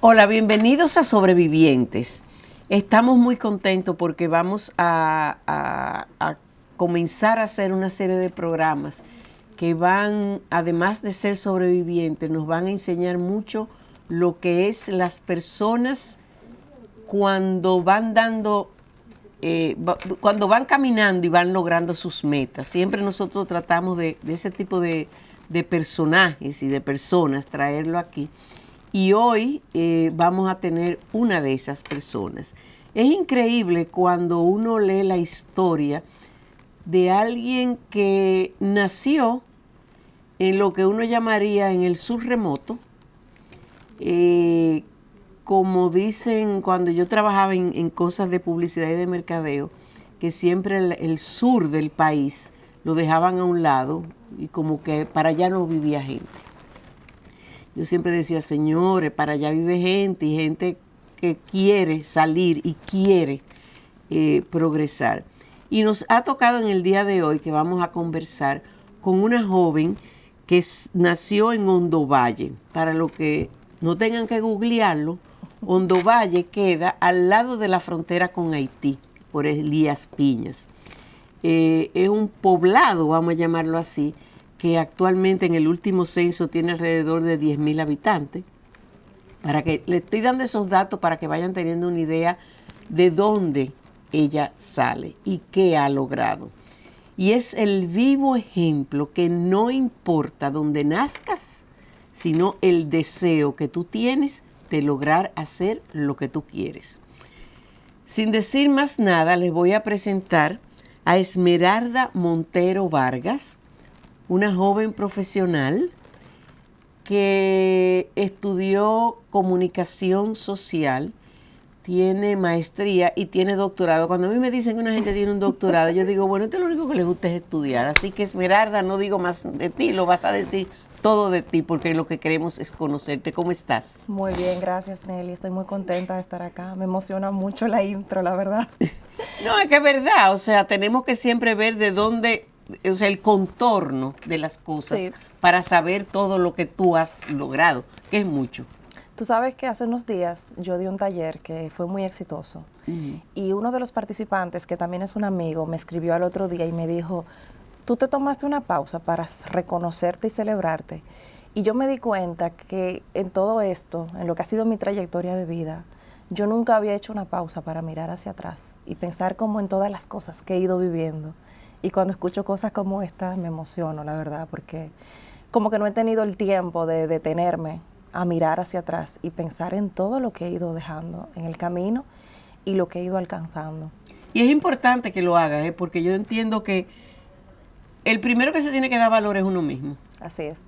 Hola, bienvenidos a Sobrevivientes. Estamos muy contentos porque vamos a comenzar a hacer una serie de programas que van, además de ser sobrevivientes, nos van a enseñar mucho lo que es las personas cuando van cuando van caminando y van logrando sus metas. Siempre nosotros tratamos de ese tipo de personajes y de personas, traerlo aquí. Y hoy vamos a tener una de esas personas. Es increíble cuando uno lee la historia de alguien que nació en lo que uno llamaría en el sur remoto. Como dicen cuando yo trabajaba en cosas de publicidad y de mercadeo, que siempre el sur del país lo dejaban a un lado y como que para allá no vivía gente. Yo siempre decía, señores, para allá vive gente y gente que quiere salir y quiere progresar. Y nos ha tocado en el día de hoy que vamos a conversar con una joven que nació en Hondo Valle. Para los que no tengan que googlearlo, Hondo Valle queda al lado de la frontera con Haití, por Elías Piñas. Es un poblado, vamos a llamarlo así, que actualmente en el último censo tiene alrededor de 10,000 habitantes. Le estoy dando esos datos para que vayan teniendo una idea de dónde ella sale y qué ha logrado. Y es el vivo ejemplo que no importa dónde nazcas, sino el deseo que tú tienes de lograr hacer lo que tú quieres. Sin decir más nada, les voy a presentar a Esmeralda Montero Vargas, una joven profesional que estudió comunicación social, tiene maestría y tiene doctorado. Cuando a mí me dicen que una gente tiene un doctorado, yo digo, bueno, esto es lo único que le gusta es estudiar. Así que, Esmeralda, no digo más de ti, lo vas a decir todo de ti, porque lo que queremos es conocerte. ¿Cómo estás? Muy bien, gracias, Nelly. Estoy muy contenta de estar acá. Me emociona mucho la intro, la verdad. No, es que es verdad. O sea, tenemos que siempre ver de dónde, o sea, el contorno de las cosas, sí, para saber todo lo que tú has logrado, que es mucho. Tú sabes que hace unos días yo di un taller que fue muy exitoso. Y uno de los participantes, que también es un amigo, me escribió al otro día y me dijo, tú te tomaste una pausa para reconocerte y celebrarte. Y yo me di cuenta que en todo esto, en lo que ha sido mi trayectoria de vida, yo nunca había hecho una pausa para mirar hacia atrás y pensar como en todas las cosas que he ido viviendo. Y cuando escucho cosas como esta me emociono, la verdad, porque como que no he tenido el tiempo de detenerme a mirar hacia atrás y pensar en todo lo que he ido dejando en el camino y lo que he ido alcanzando. Y es importante que lo hagas, porque yo entiendo que el primero que se tiene que dar valor es uno mismo. Así es,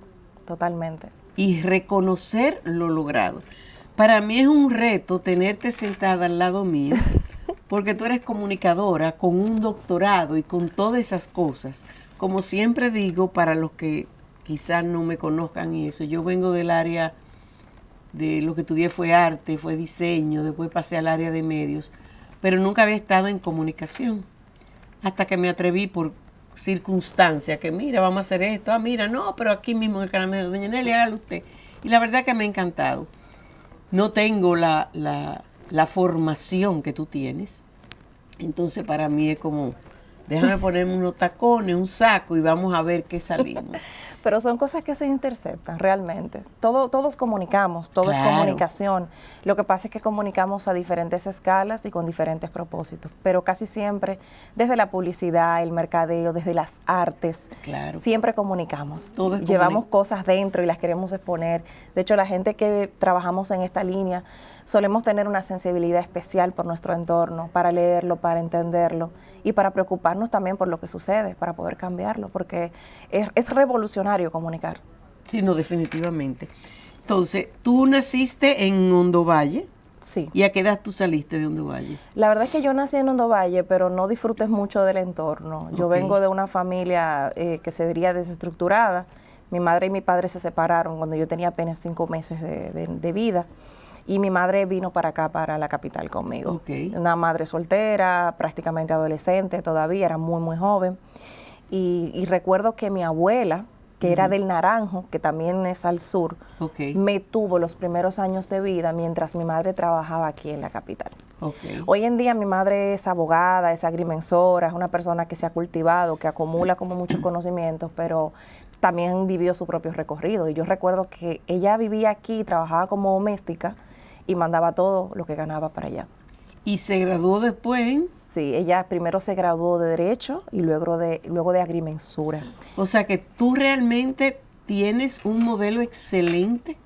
totalmente. Y reconocer lo logrado. Para mí es un reto tenerte sentada al lado mío, porque tú eres comunicadora con un doctorado y con todas esas cosas. Como siempre digo, para los que quizás no me conozcan y eso, yo vengo del área de lo que estudié fue arte, fue diseño, después pasé al área de medios, pero nunca había estado en comunicación, hasta que me atreví por circunstancia, que mira, vamos a hacer esto, mira, no, pero aquí mismo en el canal, doña Nelly, hágalo usted. Y la verdad que me ha encantado. No tengo la formación que tú tienes, entonces para mí es como, déjame ponerme unos tacones, un saco y vamos a ver qué salimos. Pero son cosas que se interceptan realmente. Todos comunicamos, todo Claro. Es comunicación. Lo que pasa es que comunicamos a diferentes escalas y con diferentes propósitos. Pero casi siempre, desde la publicidad, el mercadeo, desde las artes, Claro. Siempre comunicamos. Todo es Llevamos cosas dentro y las queremos exponer. De hecho, la gente que trabajamos en esta línea solemos tener una sensibilidad especial por nuestro entorno, para leerlo, para entenderlo y para preocuparnos también por lo que sucede, para poder cambiarlo, porque es revolucionario comunicar. Sí, no, definitivamente. Entonces, tú naciste en Hondo Valle. Sí. ¿Y a qué edad tú saliste de Hondo Valle? La verdad es que yo nací en Hondo Valle, pero no disfruté mucho del entorno. Yo vengo de una familia que se diría desestructurada. Mi madre y mi padre se separaron cuando yo tenía apenas 5 meses de vida. Y mi madre vino para acá, para la capital conmigo. Una madre soltera, prácticamente adolescente todavía, era muy, muy joven. Y recuerdo que mi abuela que era del Naranjo, que también es al sur, me tuvo los primeros años de vida mientras mi madre trabajaba aquí en la capital. Hoy en día mi madre es abogada, es agrimensora, es una persona que se ha cultivado, que acumula como muchos conocimientos, pero también vivió su propio recorrido. Y yo recuerdo que ella vivía aquí, trabajaba como doméstica y mandaba todo lo que ganaba para allá. ¿Y se graduó después? Sí, ella primero se graduó de Derecho y luego de agrimensura. O sea que tú realmente tienes un modelo excelente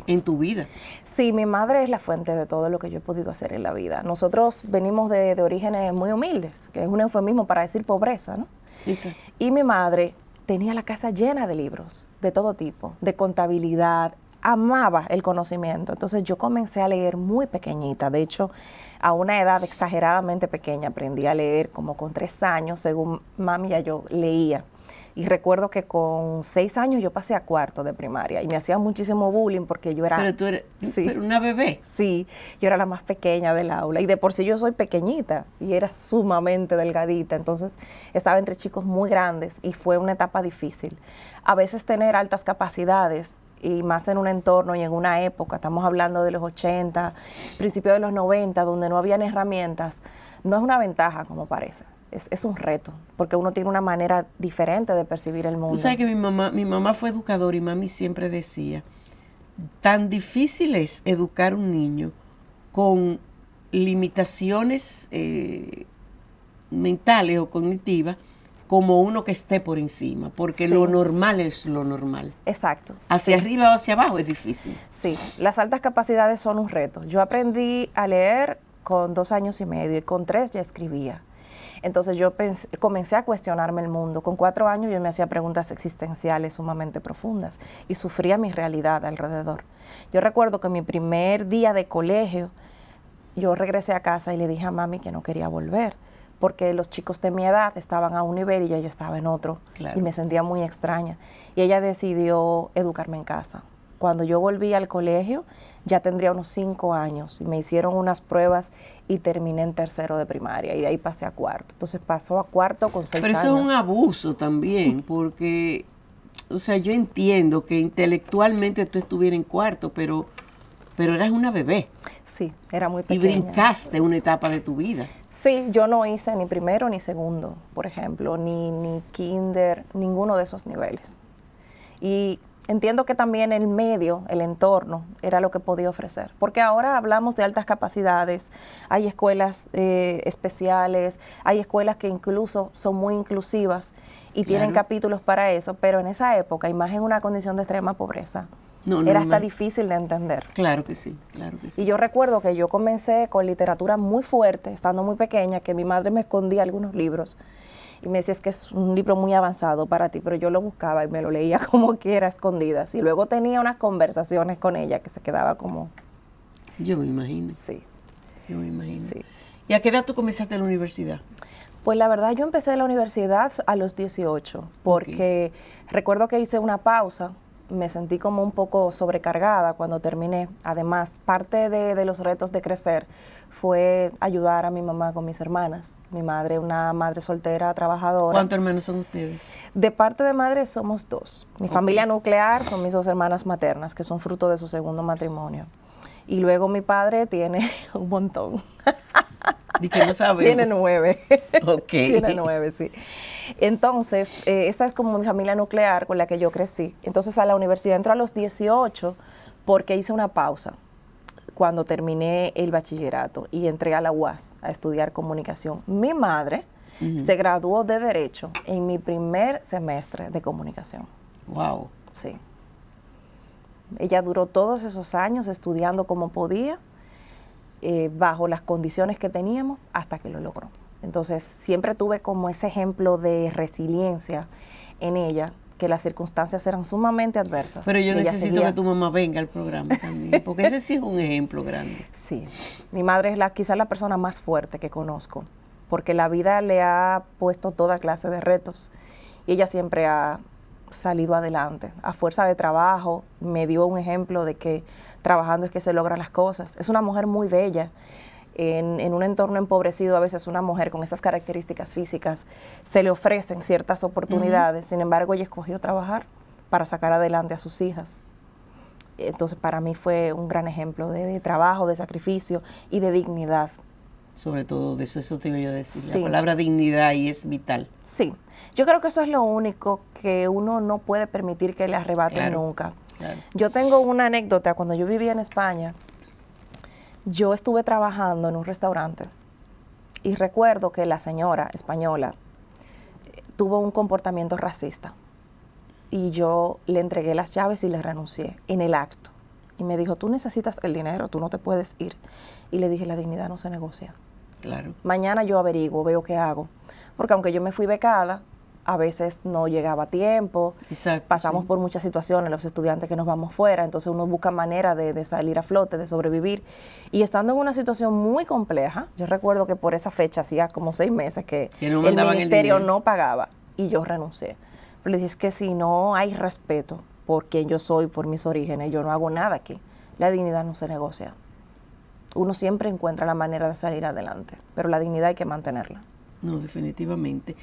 en tu vida. Sí, mi madre es la fuente de todo lo que yo he podido hacer en la vida. Nosotros venimos de orígenes muy humildes, que es un eufemismo para decir pobreza, ¿no? Exacto. Y mi madre tenía la casa llena de libros, de todo tipo, de contabilidad, amaba el conocimiento. Entonces yo comencé a leer muy pequeñita. De hecho, a una edad exageradamente pequeña aprendí a leer como con 3 años, según mami ya yo leía. Y recuerdo que con 6 años yo pasé a 4º de primaria y me hacían muchísimo bullying porque yo era... Pero tú eres una bebé. Sí, yo era la más pequeña del aula y de por sí yo soy pequeñita y era sumamente delgadita. Entonces estaba entre chicos muy grandes y fue una etapa difícil. A veces tener altas capacidades y más en un entorno y en una época, estamos hablando de los 80, principios de los 90, donde no habían herramientas, no es una ventaja como parece. Es un reto, porque uno tiene una manera diferente de percibir el mundo. Tú sabes que mi mamá fue educadora y mami siempre decía, tan difícil es educar a un niño con limitaciones mentales o cognitivas como uno que esté por encima, porque lo normal es lo normal. Exacto. Hacia arriba o hacia abajo es difícil. Sí, las altas capacidades son un reto. Yo aprendí a leer con 2 años y medio y con 3 ya escribía. Entonces yo comencé a cuestionarme el mundo. Con 4 años yo me hacía preguntas existenciales sumamente profundas y sufría mi realidad alrededor. Yo recuerdo que mi primer día de colegio, yo regresé a casa y le dije a mami que no quería volver, porque los chicos de mi edad estaban a un nivel y yo estaba en otro. Claro. Y me sentía muy extraña. Y ella decidió educarme en casa. Cuando yo volví al colegio, ya tendría unos 5 años y me hicieron unas pruebas y terminé en 3º de primaria y de ahí pasé a 4º. Entonces pasó a 4º con 6 años. Pero eso es un abuso también, porque, o sea, yo entiendo que intelectualmente tú estuvieras en 4º, pero eras una bebé. Sí, era muy pequeña. Y brincaste una etapa de tu vida. Sí, yo no hice ni 1º ni 2º, por ejemplo, ni kinder, ninguno de esos niveles. Y entiendo que también el medio, el entorno, era lo que podía ofrecer. Porque ahora hablamos de altas capacidades, hay escuelas especiales, hay escuelas que incluso son muy inclusivas y tienen capítulos para eso, pero en esa época, y más en una condición de extrema pobreza, era hasta difícil de entender. Claro que sí, claro que sí. Y yo recuerdo que yo comencé con literatura muy fuerte, estando muy pequeña, que mi madre me escondía algunos libros. Y me decía, es que es un libro muy avanzado para ti, pero yo lo buscaba y me lo leía como quiera, escondidas. Y luego tenía unas conversaciones con ella que se quedaba como... Yo me imagino. Sí. Yo me imagino. Sí. ¿Y a qué edad tú comenzaste la universidad? Pues la verdad yo empecé la universidad a los 18, porque recuerdo que hice una pausa, me sentí como un poco sobrecargada cuando terminé. Además, parte de los retos de crecer fue ayudar a mi mamá con mis hermanas. Mi madre, una madre soltera, trabajadora. ¿Cuántos hermanos son ustedes? De parte de madre somos 2. Mi familia nuclear son mis 2 hermanas maternas, que son fruto de su 2º matrimonio. Y luego mi padre tiene un montón. ¿Y que no sabemos? Tiene 9. Ok. Tiene 9, sí. Entonces, esa es como mi familia nuclear con la que yo crecí. Entonces, a la universidad entro a los 18 porque hice una pausa cuando terminé el bachillerato y entré a la UAS a estudiar comunicación. Mi madre se graduó de Derecho en mi primer semestre de comunicación. Wow. Sí. Ella duró todos esos años estudiando como podía, bajo las condiciones que teníamos, hasta que lo logró. Entonces, siempre tuve como ese ejemplo de resiliencia en ella, que las circunstancias eran sumamente adversas. Pero yo necesito que tu mamá venga al programa también, porque ese sí es un ejemplo grande. Sí, mi madre es quizás la persona más fuerte que conozco, porque la vida le ha puesto toda clase de retos y ella siempre ha salido adelante. A fuerza de trabajo, me dio un ejemplo de que trabajando es que se logran las cosas. Es una mujer muy bella. En un entorno empobrecido, a veces una mujer con esas características físicas se le ofrecen ciertas oportunidades. Sin embargo, ella escogió trabajar para sacar adelante a sus hijas. Entonces, para mí fue un gran ejemplo de trabajo, de sacrificio y de dignidad. Sobre todo de eso te iba a decir. Sí. La palabra dignidad ahí es vital. Sí, yo creo que eso es lo único que uno no puede permitir que le arrebaten Claro, nunca. claro. Yo tengo una anécdota. Cuando yo vivía en España, yo estuve trabajando en un restaurante y recuerdo que la señora española tuvo un comportamiento racista y yo le entregué las llaves y le renuncié en el acto. Y me dijo, tú necesitas el dinero, tú no te puedes ir. Y le dije, la dignidad no se negocia. Claro. Mañana yo averiguo, veo qué hago. Porque aunque yo me fui becada, a veces no llegaba a tiempo. Exacto, Pasamos sí. por muchas situaciones, los estudiantes que nos vamos fuera, entonces uno busca manera de salir a flote, de sobrevivir. Y estando en una situación muy compleja, yo recuerdo que por esa fecha, hacía como 6 meses que no el mandaban el ministerio dinero. no pagaba y yo renuncié. Pero le dije, es que si no hay respeto por quien yo soy, por mis orígenes, yo no hago nada aquí. La dignidad no se negocia. Uno siempre encuentra la manera de salir adelante, pero la dignidad hay que mantenerla. No, definitivamente.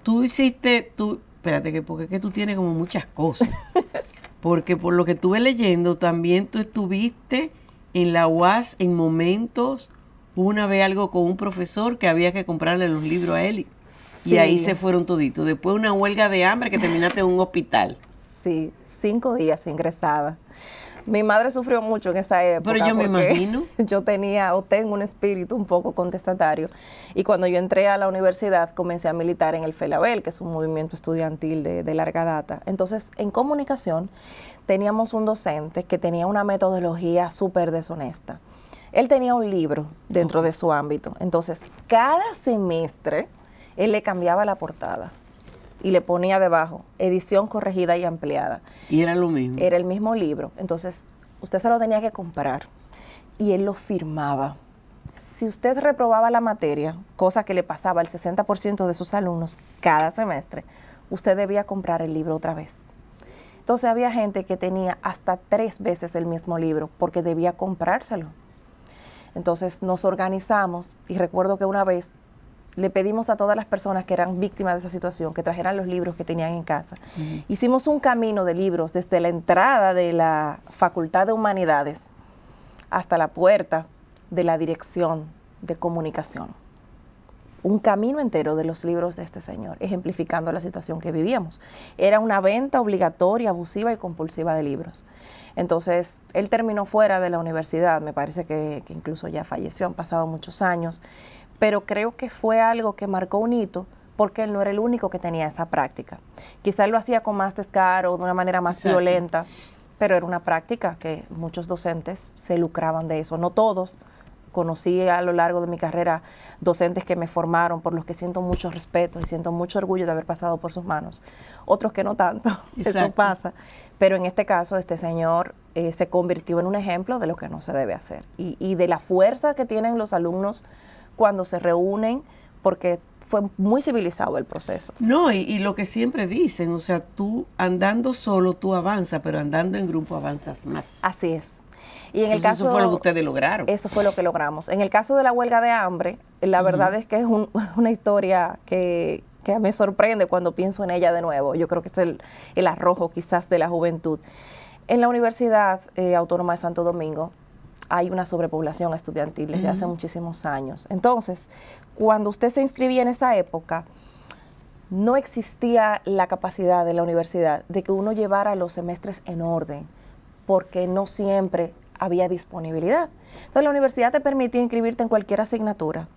Espérate, porque es que tú tienes como muchas cosas. Porque por lo que estuve leyendo, también tú estuviste en la UAS en momentos, una vez algo con un profesor que había que comprarle los libros a él. Sí. Y ahí se fueron toditos. Después una huelga de hambre que terminaste en un hospital. Sí, 5 días ingresada. Mi madre sufrió mucho en esa época. Pero yo me porque imagino. Yo tengo un espíritu un poco contestatario. Y cuando yo entré a la universidad, comencé a militar en el FELABEL, que es un movimiento estudiantil de larga data. Entonces, en comunicación, teníamos un docente que tenía una metodología súper deshonesta. Él tenía un libro dentro de su ámbito. Entonces, cada semestre, él le cambiaba la portada y le ponía debajo, edición corregida y ampliada. Y era lo mismo. Era el mismo libro. Entonces, usted se lo tenía que comprar y él lo firmaba. Si usted reprobaba la materia, cosa que le pasaba al 60% de sus alumnos cada semestre, usted debía comprar el libro otra vez. Entonces, había gente que tenía hasta 3 veces el mismo libro porque debía comprárselo. Entonces, nos organizamos y recuerdo que una vez le pedimos a todas las personas que eran víctimas de esa situación que trajeran los libros que tenían en casa. Hicimos un camino de libros desde la entrada de la Facultad de Humanidades hasta la puerta de la Dirección de Comunicación. Un camino entero de los libros de este señor, ejemplificando la situación que vivíamos. Era una venta obligatoria, abusiva y compulsiva de libros. Entonces, él terminó fuera de la universidad, me parece que incluso ya falleció, han pasado muchos años, pero creo que fue algo que marcó un hito porque él no era el único que tenía esa práctica. Quizás lo hacía con más descaro, de una manera más Exacto. violenta, pero era una práctica que muchos docentes se lucraban de eso. No todos. Conocí a lo largo de mi carrera docentes que me formaron, por los que siento mucho respeto y siento mucho orgullo de haber pasado por sus manos. Otros que no tanto, eso Exacto. pasa. Pero en este caso, este señor se convirtió en un ejemplo de lo que no se debe hacer y de la fuerza que tienen los alumnos cuando se reúnen, porque fue muy civilizado el proceso. No, y lo que siempre dicen, o sea, tú andando solo tú avanzas, pero andando en grupo avanzas más. Así es. Y en el Entonces, caso, eso fue lo que ustedes lograron. Eso fue lo que logramos. En el caso de la huelga de hambre, la verdad es que es una historia que me sorprende cuando pienso en ella de nuevo. Yo creo que es el arrojo quizás de la juventud. En la Universidad Autónoma de Santo Domingo hay una sobrepoblación estudiantil desde hace muchísimos años. Entonces, cuando usted se inscribía en esa época, no existía la capacidad de la universidad de que uno llevara los semestres en orden, porque no siempre había disponibilidad. Entonces, la universidad te permitía inscribirte en cualquier asignatura.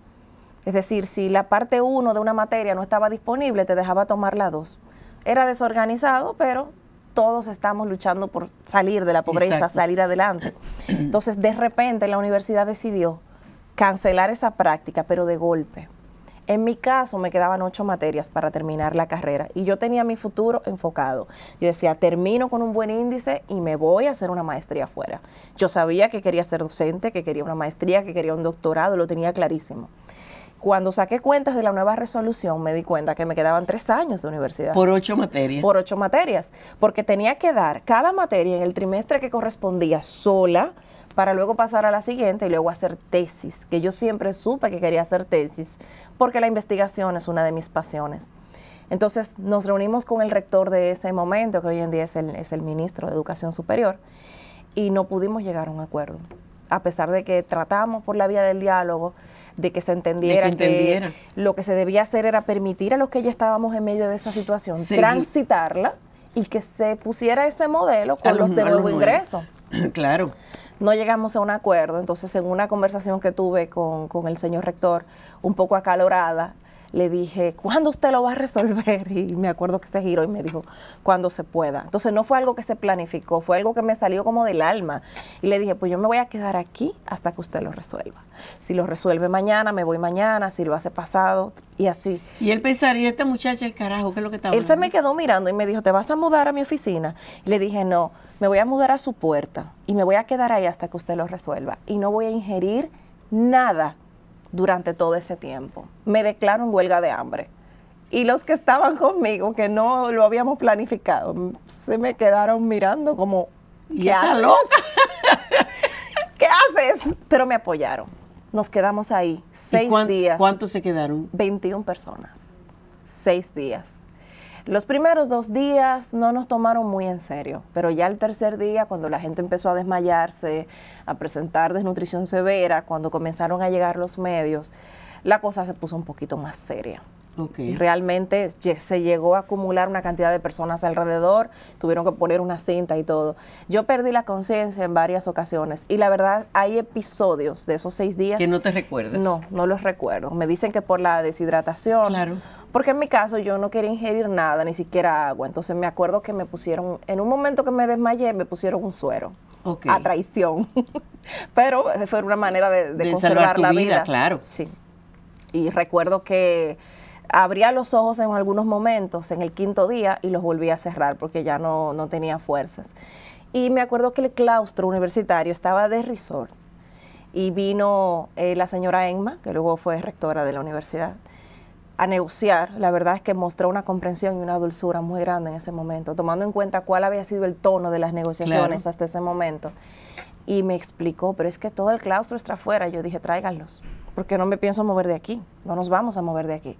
Es decir, si la parte 1 de una materia no estaba disponible, te dejaba tomar la 2. Era desorganizado, pero todos estamos luchando por salir de la pobreza, Exacto. salir adelante. Entonces, de repente, la universidad decidió cancelar esa práctica, pero de golpe. En mi caso, me quedaban 8 materias para terminar la carrera y yo tenía mi futuro enfocado. Yo decía, termino con un buen índice y me voy a hacer una maestría afuera. Yo sabía que quería ser docente, que quería una maestría, que quería un doctorado, lo tenía clarísimo. Cuando saqué cuentas de la nueva resolución, me di cuenta que me quedaban 3 años de universidad. Por 8 materias. Por 8 materias, porque tenía que dar cada materia en el trimestre que correspondía sola, para luego pasar a la siguiente y luego hacer tesis, que yo siempre supe que quería hacer tesis, porque la investigación es una de mis pasiones. Entonces nos reunimos con el rector de ese momento, que hoy en día es el ministro de Educación Superior, y no pudimos llegar a un acuerdo. A pesar de que tratamos por la vía del diálogo, de que se entendiera que lo que se debía hacer era permitir a los que ya estábamos en medio de esa situación, transitarla, y que se pusiera ese modelo con los de nuevo ingreso. Claro. No llegamos a un acuerdo, entonces en una conversación que tuve con el señor rector, un poco acalorada, le dije, ¿cuándo usted lo va a resolver? Y me acuerdo que se giró y me dijo, cuando se pueda. Entonces no fue algo que se planificó, fue algo que me salió como del alma. Y le dije, pues yo me voy a quedar aquí hasta que usted lo resuelva. Si lo resuelve mañana, me voy mañana, si lo hace pasado, y así. Y él pensaría, esta muchacha, el carajo, ¿qué es lo que está hablando? Él se me quedó mirando y me dijo, ¿te vas a mudar a mi oficina? Y le dije, no, me voy a mudar a su puerta y me voy a quedar ahí hasta que usted lo resuelva. Y no voy a ingerir nada durante todo ese tiempo. Me declaro en huelga de hambre. Y los que estaban conmigo, que no lo habíamos planificado, se me quedaron mirando como, ¿qué haces? ¿Qué haces? Pero me apoyaron. Nos quedamos ahí 6 días. ¿Cuántos se quedaron? 21 personas. 6 días. Los primeros 2 días no nos tomaron muy en serio, pero ya el tercer día, cuando la gente empezó a desmayarse, a presentar desnutrición severa, cuando comenzaron a llegar los medios, la cosa se puso un poquito más seria. Y realmente se llegó a acumular una cantidad de personas alrededor, tuvieron que poner una cinta y todo. Yo perdí la conciencia en varias ocasiones y la verdad hay episodios de esos 6 días que no te recuerdas. No los recuerdo. Me dicen que por la deshidratación. Claro. Porque en mi caso yo no quería ingerir nada, ni siquiera agua. Entonces me acuerdo que me pusieron, en un momento que me desmayé, me pusieron un suero. A traición. Pero fue una manera de conservar la vida. Claro. Sí. Y recuerdo que abría los ojos en algunos momentos, en el 5.º día, y los volví a cerrar porque ya no tenía fuerzas. Y me acuerdo que el claustro universitario estaba de resort. Y vino la señora Enma, que luego fue rectora de la universidad, a negociar. La verdad es que mostró una comprensión y una dulzura muy grande en ese momento, tomando en cuenta cuál había sido el tono de las negociaciones hasta ese momento. Y me explicó, pero es que todo el claustro está afuera. Yo dije, tráiganlos, porque no me pienso mover de aquí, no nos vamos a mover de aquí.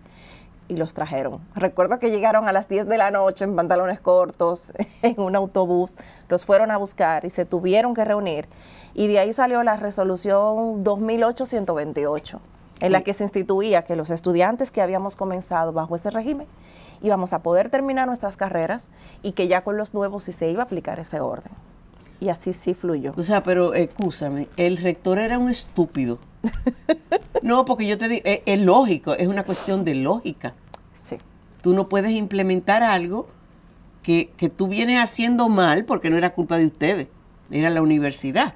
Y los trajeron. Recuerdo que llegaron a las 10 de la noche en pantalones cortos, en un autobús, los fueron a buscar y se tuvieron que reunir. Y de ahí salió la resolución 2008-128, en la que se instituía que los estudiantes que habíamos comenzado bajo ese régimen íbamos a poder terminar nuestras carreras y que ya con los nuevos sí se iba a aplicar ese orden. Y así sí fluyó. O sea, pero escúchame, el rector era un estúpido. No, porque yo te digo, es lógico, es una cuestión de lógica. Sí. Tú no puedes implementar algo que tú vienes haciendo mal porque no era culpa de ustedes, era la universidad.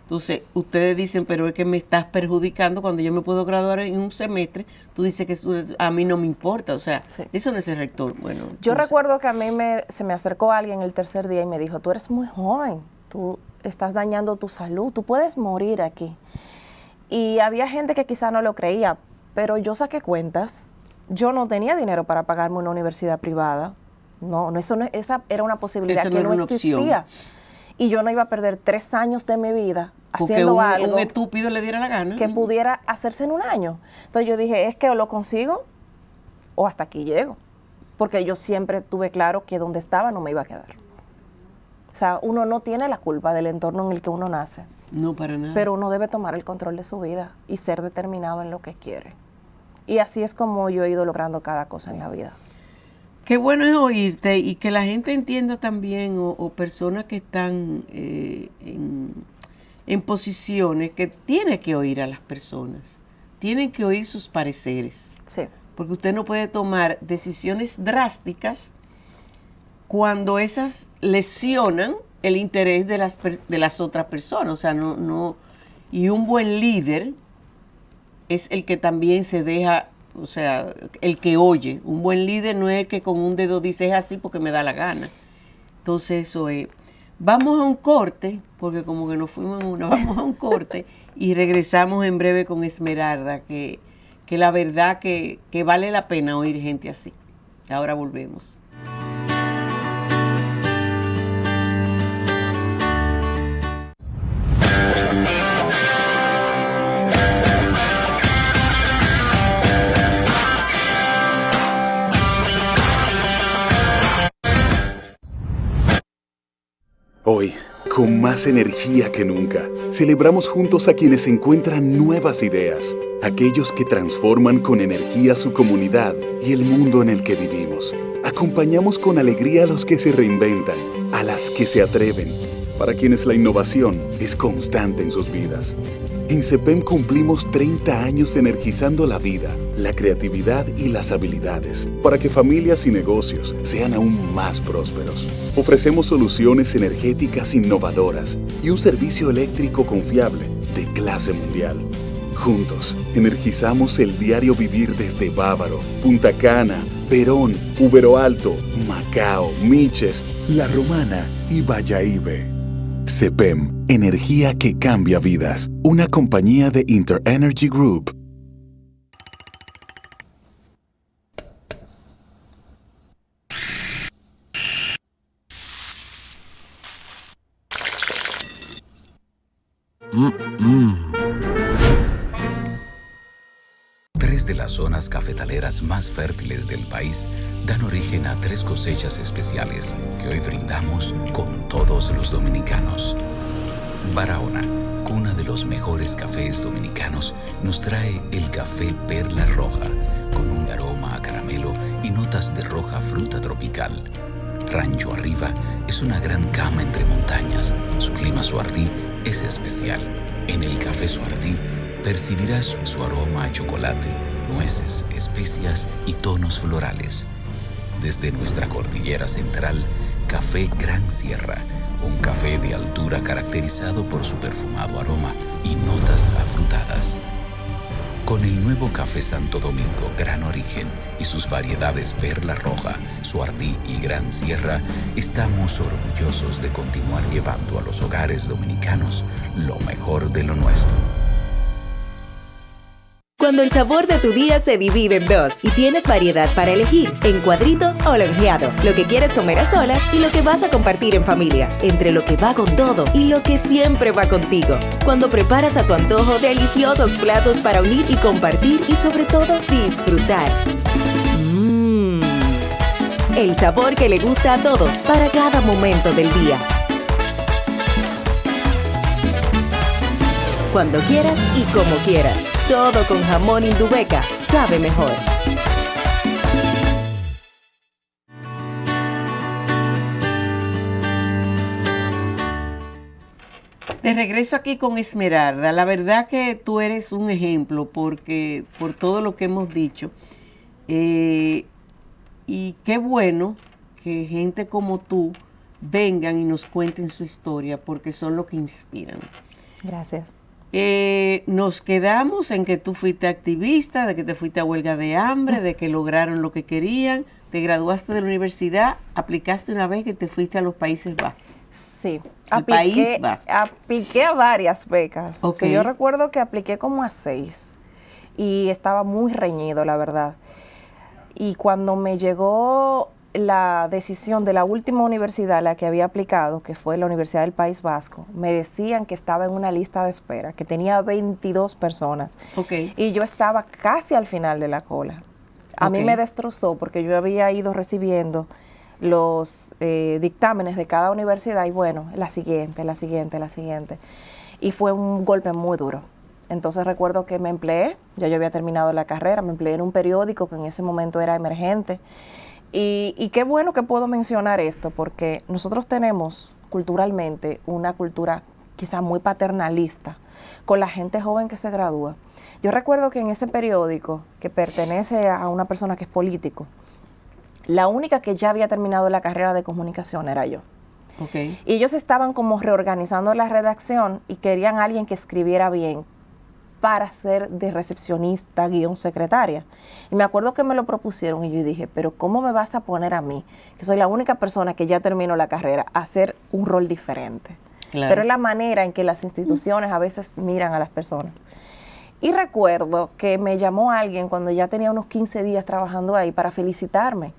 Entonces, ustedes dicen, pero es que me estás perjudicando cuando yo me puedo graduar en un semestre. Tú dices que a mí no me importa, o sea, eso no es el rector. Bueno, yo recuerdo que a mí se me acercó alguien el tercer día y me dijo, tú eres muy joven, tú estás dañando tu salud, tú puedes morir aquí. Y había gente que quizá no lo creía, pero yo saqué cuentas. Yo no tenía dinero para pagarme una universidad privada. Esa era una posibilidad que no existía. Y yo no iba a perder 3 años de mi vida haciendo algo un estúpido le diera la gana que pudiera hacerse en un año. Entonces yo dije, es que o lo consigo o hasta aquí llego. Porque yo siempre tuve claro que donde estaba no me iba a quedar. O sea, uno no tiene la culpa del entorno en el que uno nace. No, para nada. Pero uno debe tomar el control de su vida y ser determinado en lo que quiere. Y así es como yo he ido logrando cada cosa en la vida. Qué bueno es oírte y que la gente entienda también, o personas que están en posiciones que tienen que oír a las personas, tienen que oír sus pareceres. Sí. Porque usted no puede tomar decisiones drásticas cuando esas lesionan el interés de las otras personas. O sea, no. Y un buen líder es el que también se deja, o sea, el que oye. Un buen líder no es el que con un dedo dice es así porque me da la gana. Entonces eso es. Vamos a un corte, porque como que nos fuimos en una, vamos a un corte y regresamos en breve con Esmeralda, que la verdad que vale la pena oír gente así. Ahora volvemos. Hoy, con más energía que nunca, celebramos juntos a quienes encuentran nuevas ideas, aquellos que transforman con energía su comunidad y el mundo en el que vivimos. Acompañamos con alegría a los que se reinventan, a las que se atreven, para quienes la innovación es constante en sus vidas. En CEPEM cumplimos 30 años energizando la vida, la creatividad y las habilidades para que familias y negocios sean aún más prósperos. Ofrecemos soluciones energéticas innovadoras y un servicio eléctrico confiable de clase mundial. Juntos, energizamos el diario vivir desde Bávaro, Punta Cana, Verón, Ubero Alto, Macao, Miches, La Romana y Bayahibe. CEPEM, energía que cambia vidas. Una compañía de InterEnergy Group. Tres de las zonas cafetaleras más fértiles del país dan origen a tres cosechas especiales que hoy brindamos con todos los dominicanos. Barahona, cuna de los mejores cafés dominicanos, nos trae el café Perla Roja, con un aroma a caramelo y notas de roja fruta tropical. Rancho Arriba es una gran cama entre montañas. Su clima Suardí es especial. En el café Suardí percibirás su aroma a chocolate, nueces, especias y tonos florales. Desde nuestra cordillera central, Café Gran Sierra, un café de altura caracterizado por su perfumado aroma y notas afrutadas. Con el nuevo Café Santo Domingo Gran Origen y sus variedades Perla Roja, Suardí y Gran Sierra, estamos orgullosos de continuar llevando a los hogares dominicanos lo mejor de lo nuestro. Cuando el sabor de tu día se divide en dos y tienes variedad para elegir, en cuadritos o longeado, lo que quieres comer a solas y lo que vas a compartir en familia, entre lo que va con todo y lo que siempre va contigo. Cuando preparas a tu antojo deliciosos platos para unir y compartir y sobre todo disfrutar. El sabor que le gusta a todos para cada momento del día. Cuando quieras y como quieras. Todo con jamón Indubeca sabe mejor. De regreso aquí con Esmeralda. La verdad que tú eres un ejemplo porque por todo lo que hemos dicho. Y qué bueno que gente como tú vengan y nos cuenten su historia porque son los que inspiran. Gracias. Nos quedamos en que tú fuiste activista, de que te fuiste a huelga de hambre, de que lograron lo que querían, te graduaste de la universidad, aplicaste una vez que te fuiste a los Países Bajos. Sí, País Vasco. Apliqué a varias becas. Okay. O sea, yo recuerdo que apliqué como a 6 y estaba muy reñido, la verdad. Y cuando me llegó la decisión de la última universidad a la que había aplicado, que fue la Universidad del País Vasco, me decían que estaba en una lista de espera, que tenía 22 personas. Okay. Y yo estaba casi al final de la cola. A mí me destrozó porque yo había ido recibiendo los dictámenes de cada universidad y bueno, la siguiente. Y fue un golpe muy duro. Entonces recuerdo que me empleé, ya yo había terminado la carrera, me empleé en un periódico que en ese momento era emergente. Y qué bueno que puedo mencionar esto, porque nosotros tenemos culturalmente una cultura quizá muy paternalista con la gente joven que se gradúa. Yo recuerdo que en ese periódico, que pertenece a una persona que es político, la única que ya había terminado la carrera de comunicación era yo. Okay. Y ellos estaban como reorganizando la redacción y querían a alguien que escribiera bien para ser de recepcionista, secretaria. Y me acuerdo que me lo propusieron y yo dije, pero ¿cómo me vas a poner a mí, que soy la única persona que ya terminó la carrera, a hacer un rol diferente? Claro. Pero es la manera en que las instituciones a veces miran a las personas. Y recuerdo que me llamó alguien cuando ya tenía unos 15 días trabajando ahí para felicitarme.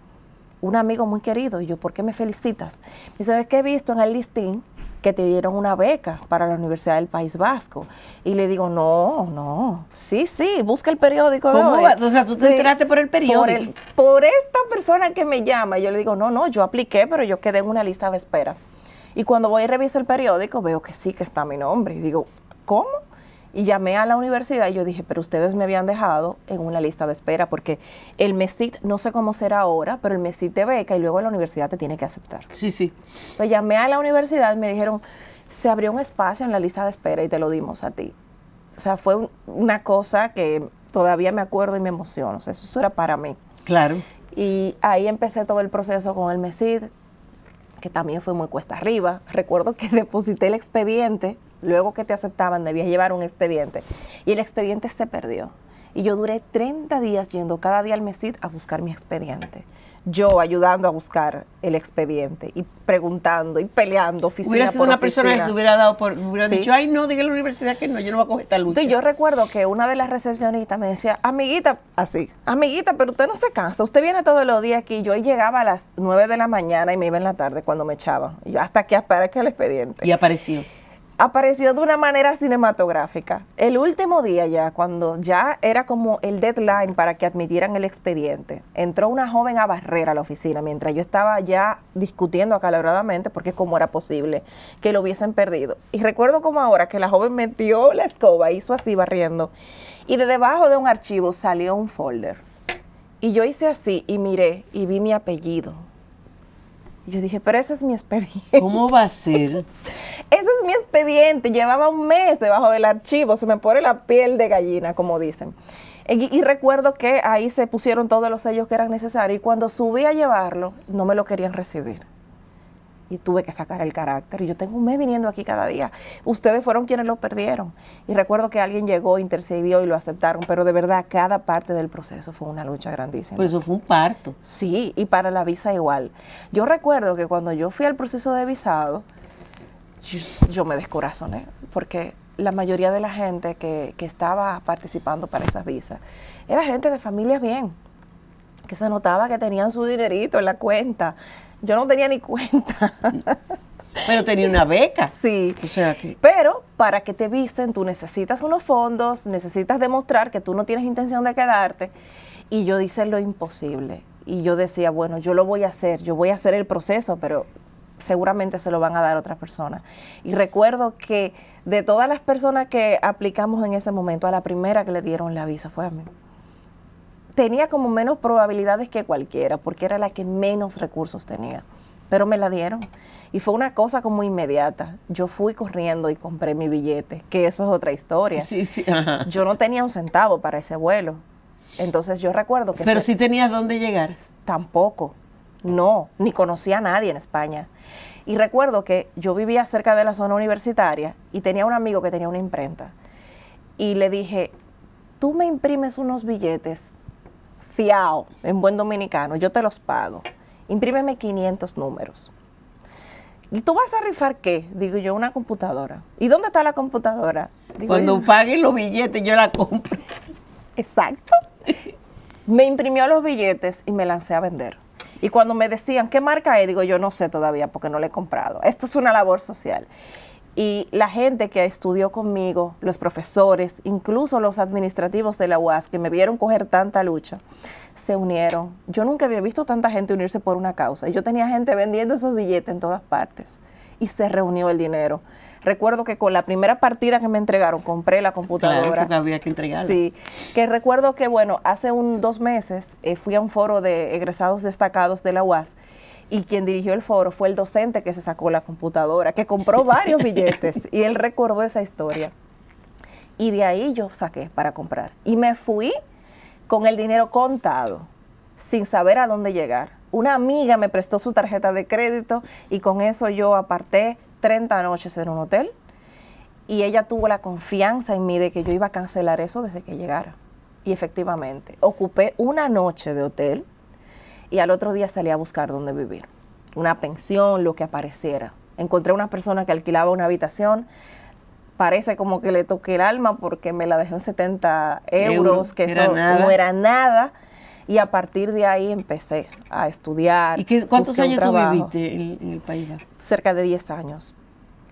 Un amigo muy querido. Y yo, ¿por qué me felicitas? Me dice, ¿sabes qué he visto en el listín que te dieron una beca para la Universidad del País Vasco? Y le digo, no, sí, busca el periódico de hoy. O sea, tú te enteraste por el periódico. Por esta persona que me llama. Yo le digo, no, yo apliqué, pero yo quedé en una lista de espera. Y cuando voy y reviso el periódico, veo que sí, que está mi nombre. Y digo, ¿cómo? Y llamé a la universidad y yo dije, pero ustedes me habían dejado en una lista de espera porque el MESIT, no sé cómo será ahora, pero el MESIT te beca y luego la universidad te tiene que aceptar. Sí, sí. Pues llamé a la universidad y me dijeron, se abrió un espacio en la lista de espera y te lo dimos a ti. O sea, fue una cosa que todavía me acuerdo y me emociono. O sea, eso era para mí. Claro. Y ahí empecé todo el proceso con el MESIT, que también fue muy cuesta arriba. Recuerdo que deposité el expediente, luego que te aceptaban debías llevar un expediente, y el expediente se perdió. Y yo duré 30 días yendo cada día al MESIT a buscar mi expediente. Yo ayudando a buscar el expediente y preguntando y peleando oficina Hubiera sido por una oficina. persona que se hubiera dado por, hubiera Sí. dicho, ay no, diga a la universidad que no, yo no voy a coger esta lucha. Entonces yo recuerdo que una de las recepcionistas me decía, amiguita, así, amiguita, pero usted no se cansa, usted viene todos los días aquí. Yo llegaba a las 9 de la mañana y me iba en la tarde cuando me echaban. Y yo, hasta que aparezca el expediente. Y apareció. Apareció de una manera cinematográfica. El último día ya, cuando ya era como el deadline para que admitieran el expediente, entró una joven a barrer a la oficina mientras yo estaba ya discutiendo acaloradamente porque cómo era posible que lo hubiesen perdido. Y recuerdo como ahora que la joven metió la escoba, hizo así barriendo, y de debajo de un archivo salió un folder. Y yo hice así y miré y vi mi apellido. Y yo dije, pero ese es mi expediente. ¿Cómo va a ser? Ese es mi expediente. Llevaba un mes debajo del archivo. Se me pone la piel de gallina, como dicen. Y recuerdo que ahí se pusieron todos los sellos que eran necesarios. Y cuando subí a llevarlo, no me lo querían recibir. Y tuve que sacar el carácter. Y yo tengo un mes viniendo aquí cada día. Ustedes fueron quienes lo perdieron. Y recuerdo que alguien llegó, intercedió y lo aceptaron. Pero de verdad, cada parte del proceso fue una lucha grandísima. Pues eso fue un parto. Sí, y para la visa igual. Yo recuerdo que cuando yo fui al proceso de visado, yo me descorazoné, porque la mayoría de la gente que estaba participando para esas visas era gente de familias bien, que se notaba que tenían su dinerito en la cuenta. Yo no tenía ni cuenta. Pero tenía una beca. Sí. O sea que... Pero para que te visen, tú necesitas unos fondos, necesitas demostrar que tú no tienes intención de quedarte. Y yo hice lo imposible. Y yo decía, bueno, yo lo voy a hacer, yo voy a hacer el proceso, pero seguramente se lo van a dar a otras personas. Y recuerdo que de todas las personas que aplicamos en ese momento, a la primera que le dieron la visa fue a mí. Tenía como menos probabilidades que cualquiera, porque era la que menos recursos tenía. Pero me la dieron. Y fue una cosa como inmediata. Yo fui corriendo y compré mi billete, que eso es otra historia. Sí, sí, ajá. Yo no tenía un centavo para ese vuelo. Entonces yo recuerdo que... Pero sí tenías dónde llegar. Tampoco. No, ni conocía a nadie en España. Y recuerdo que yo vivía cerca de la zona universitaria y tenía un amigo que tenía una imprenta. Y le dije, tú me imprimes unos billetes fiao, en buen dominicano, yo te los pago. Imprímeme 500 números. ¿Y tú vas a rifar qué? Digo yo, una computadora. ¿Y dónde está la computadora? Digo Cuando yo, paguen los billetes, yo la compro. exacto. Me imprimió los billetes y me lancé a vender. Y cuando me decían, ¿qué marca es? Digo, yo no sé todavía porque no la he comprado. Esto es una labor social. Y la gente que estudió conmigo, los profesores, incluso los administrativos de la UAS, que me vieron coger tanta lucha, se unieron. Yo nunca había visto tanta gente unirse por una causa. Yo tenía gente vendiendo esos billetes en todas partes. Y se reunió el dinero. Recuerdo que con la primera partida que me entregaron, compré la computadora. Claro, porque había que entregarla. Sí, que recuerdo que, bueno, hace 2 meses fui a un foro de egresados destacados de la UAS y quien dirigió el foro fue el docente que se sacó la computadora, que compró varios billetes y él recordó esa historia. Y de ahí yo saqué para comprar. Y me fui con el dinero contado, sin saber a dónde llegar. Una amiga me prestó su tarjeta de crédito y con eso yo aparté 30 noches en un hotel y ella tuvo la confianza en mí de que yo iba a cancelar eso desde que llegara. Y efectivamente, ocupé una noche de hotel y al otro día salí a buscar dónde vivir. Una pensión, lo que apareciera. Encontré una persona que alquilaba una habitación. Parece como que le toqué el alma porque me la dejó en 70 euros, que eso no era nada. Y a partir de ahí empecé a estudiar. ¿Y cuántos años tú trabajo. viviste en el País Vasco? Cerca de 10 años.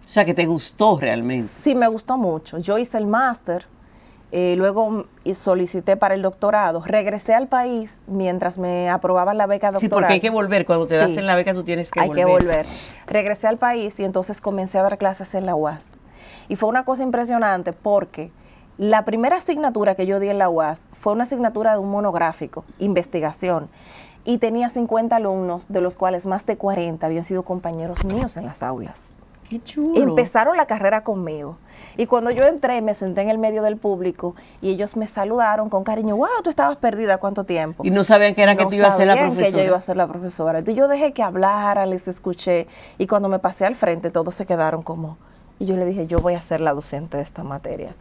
O sea, que te gustó realmente. Sí, me gustó mucho. Yo hice el máster Luego solicité para el doctorado. Regresé al país mientras me aprobaban la beca doctoral. Sí, porque hay que volver. Cuando te Sí, das en la beca, tú tienes que hay volver. que volver. Regresé al país y entonces comencé a dar clases en la UAS. Y fue una cosa impresionante porque la primera asignatura que yo di en la UAS fue una asignatura de un monográfico, investigación. Y tenía 50 alumnos, de los cuales más de 40 habían sido compañeros míos en las aulas. Qué chulo. Empezaron la carrera conmigo. Y cuando yo entré, me senté en el medio del público y ellos me saludaron con cariño. ¡Wow! Tú estabas perdida, ¿cuánto tiempo? Y no sabían que era que No tú ibas a ser la sabían profesora. que yo iba a ser la profesora. Entonces yo dejé que hablara, les escuché. Y cuando me pasé al frente, todos se quedaron como... Y yo le dije, yo voy a ser la docente de esta materia.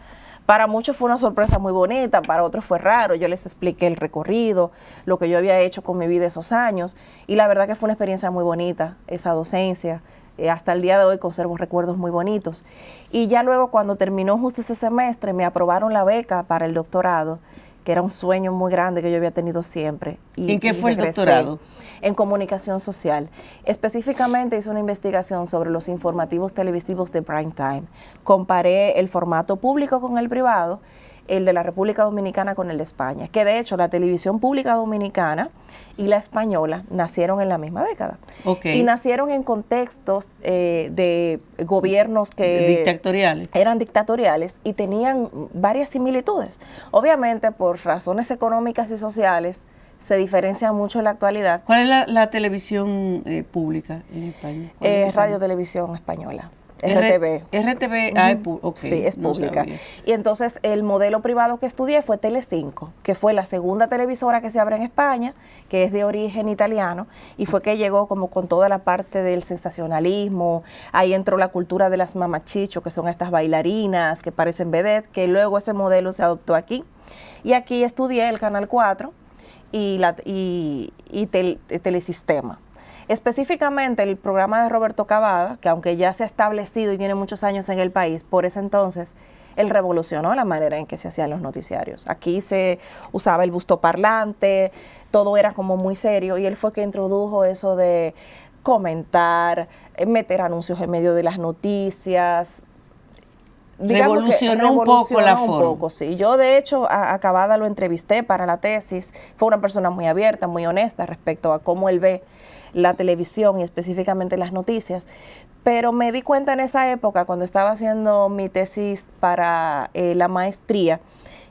Para muchos fue una sorpresa muy bonita, para otros fue raro. Yo les expliqué el recorrido, lo que yo había hecho con mi vida esos años. Y la verdad que fue una experiencia muy bonita, esa docencia. Hasta el día de hoy conservo recuerdos muy bonitos. Y ya luego, cuando terminó justo ese semestre, me aprobaron la beca para el doctorado, que era un sueño muy grande que yo había tenido siempre. ¿En qué fue el regresé doctorado? En comunicación social. Específicamente hice una investigación sobre los informativos televisivos de prime time. Comparé el formato público con el privado, el de la República Dominicana con el de España, que de hecho la televisión pública dominicana y la española nacieron en la misma década. Okay. Y nacieron en contextos de gobiernos que Dictatoriales. eran dictatoriales y tenían varias similitudes. Obviamente, por razones económicas y sociales, se diferencian mucho en la actualidad. ¿Cuál es la televisión pública en España? Radio Televisión Española. RTV. RTV, okay, Sí, es no pública. sabía. Y entonces el modelo privado que estudié fue Telecinco, que fue la segunda televisora que se abre en España, que es de origen italiano, y fue que llegó como con toda la parte del sensacionalismo. Ahí entró la cultura de las mamachicho, que son estas bailarinas que parecen vedette, que luego ese modelo se adoptó aquí. Y aquí estudié el Canal 4 y Telesistema. Específicamente el programa de Roberto Cavada, que aunque ya se ha establecido y tiene muchos años en el país, por ese entonces él revolucionó la manera en que se hacían los noticiarios. Aquí se usaba el busto parlante, todo era como muy serio, y él fue que introdujo eso de comentar, meter anuncios en medio de las noticias. Digamos Revolucionó un poco la forma. Un poco, sí. Yo, de hecho, a Cavada lo entrevisté para la tesis. Fue una persona muy abierta, muy honesta respecto a cómo él ve la televisión y específicamente las noticias. Pero me di cuenta en esa época, cuando estaba haciendo mi tesis para la maestría,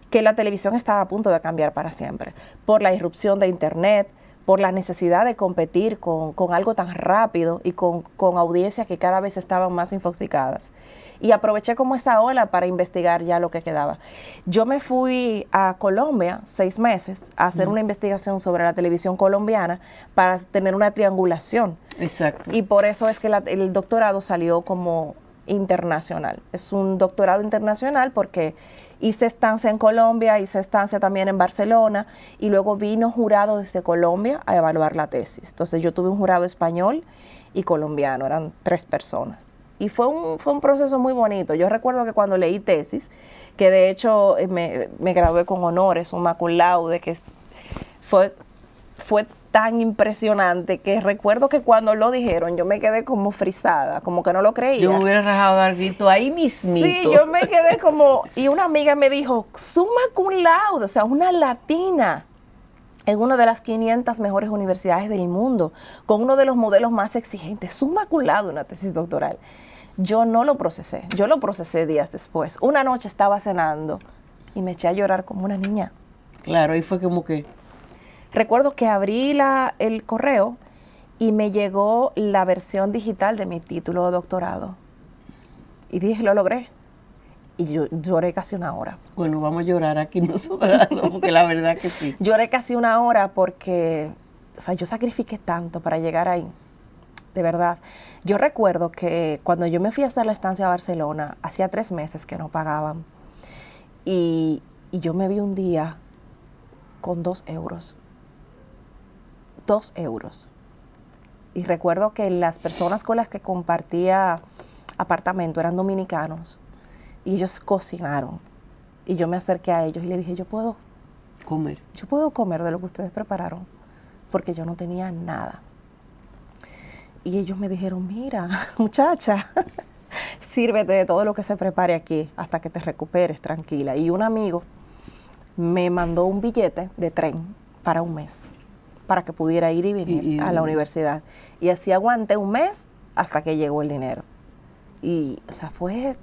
que la televisión estaba a punto de cambiar para siempre, por la irrupción de Internet, por la necesidad de competir con algo tan rápido y con audiencias que cada vez estaban más infoxicadas. Y aproveché como esa ola para investigar ya lo que quedaba. Yo me fui a Colombia 6 meses a hacer una investigación sobre la televisión colombiana para tener una triangulación. Exacto. Y por eso es que el doctorado salió como internacional. Es un doctorado internacional porque hice estancia en Colombia, hice estancia también en Barcelona y luego vino jurado desde Colombia a evaluar la tesis. Entonces yo tuve un jurado español y colombiano, eran 3 personas. Y fue un proceso muy bonito. Yo recuerdo que cuando leí tesis, que de hecho me gradué con honores, un cum laude, que fue tan impresionante que recuerdo que cuando lo dijeron yo me quedé como frisada, como que no lo creía. Yo me hubiera rajado de dar grito ahí mismito. Sí, yo me quedé como... Y una amiga me dijo, summa cum laude, o sea, una latina en una de las 500 mejores universidades del mundo, con uno de los modelos más exigentes, summa cum laude, una tesis doctoral. Yo no lo procesé, yo lo procesé días después. Una noche estaba cenando y me eché a llorar como una niña. Claro, ahí fue como que... Recuerdo que abrí el correo y me llegó la versión digital de mi título de doctorado. Y dije, lo logré. Y yo lloré casi 1 hora. Bueno, vamos a llorar aquí nosotras, porque la verdad que sí. Lloré casi 1 hora porque, o sea, yo sacrifiqué tanto para llegar ahí. De verdad. Yo recuerdo que cuando yo me fui a hacer la estancia a Barcelona, hacía 3 meses que no pagaban. Y yo me vi un día con 2 euros. 2 euros. Y recuerdo que las personas con las que compartía apartamento eran dominicanos y ellos cocinaron. Y yo me acerqué a ellos y le dije, yo puedo comer de lo que ustedes prepararon, porque yo no tenía nada. Y ellos me dijeron, mira, muchacha, sírvete de todo lo que se prepare aquí hasta que te recuperes tranquila. Y un amigo me mandó un billete de tren para un mes, para que pudiera ir y venir a la universidad. Y así aguanté un mes hasta que llegó el dinero. Y, o sea, fue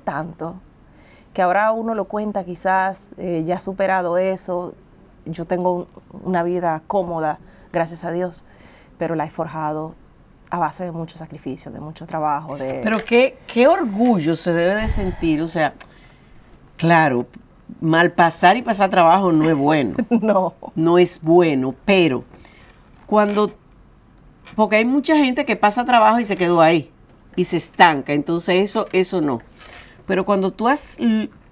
tanto que ahora uno lo cuenta, quizás ya superado eso. Yo tengo una vida cómoda, gracias a Dios, pero la he forjado a base de mucho sacrificio, de mucho trabajo. Pero qué orgullo se debe de sentir, o sea, claro, malpasar y pasar trabajo no es bueno. No es bueno, pero porque hay mucha gente que pasa trabajo y se quedó ahí y se estanca, entonces eso no. Pero cuando tú has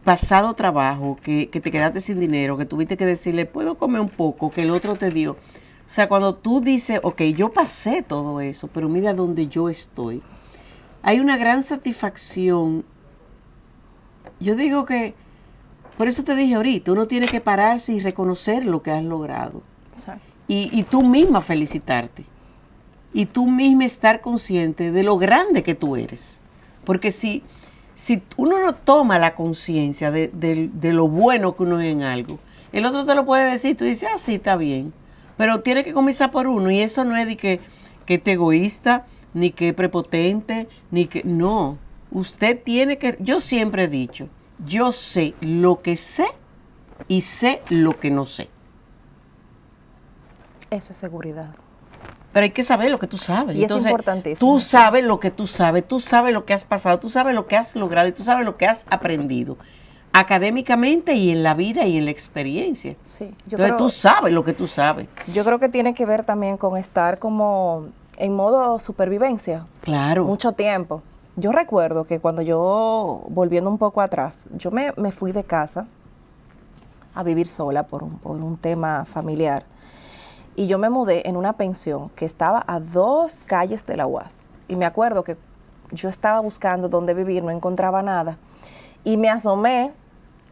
pasado trabajo, que te quedaste sin dinero, que tuviste que decirle, puedo comer un poco, que el otro te dio. O sea, cuando tú dices, ok, yo pasé todo eso, pero mira dónde yo estoy, hay una gran satisfacción. Yo digo que, por eso te dije ahorita, uno tiene que pararse y reconocer lo que has logrado. Sí. Y tú misma felicitarte. Y tú misma estar consciente de lo grande que tú eres. Porque si uno no toma la conciencia de lo bueno que uno es en algo, el otro te lo puede decir, tú dices, sí, está bien. Pero tiene que comenzar por uno, y eso no es de que te egoísta, ni que prepotente, ni que... No, usted tiene que... Yo siempre he dicho, yo sé lo que sé y sé lo que no sé. Eso es seguridad. Pero hay que saber lo que tú sabes. Y entonces, es importantísimo. Tú sabes lo que tú sabes lo que has pasado, tú sabes lo que has logrado y tú sabes lo que has aprendido. Académicamente y en la vida y en la experiencia. Sí, entonces tú sabes lo que tú sabes. Yo creo que tiene que ver también con estar como en modo supervivencia. Claro. Mucho tiempo. Yo recuerdo que cuando yo, volviendo un poco atrás, yo me fui de casa a vivir sola por un tema familiar. Y yo me mudé en una pensión que estaba a 2 calles de la UAS. Y me acuerdo que yo estaba buscando dónde vivir, no encontraba nada. Y me asomé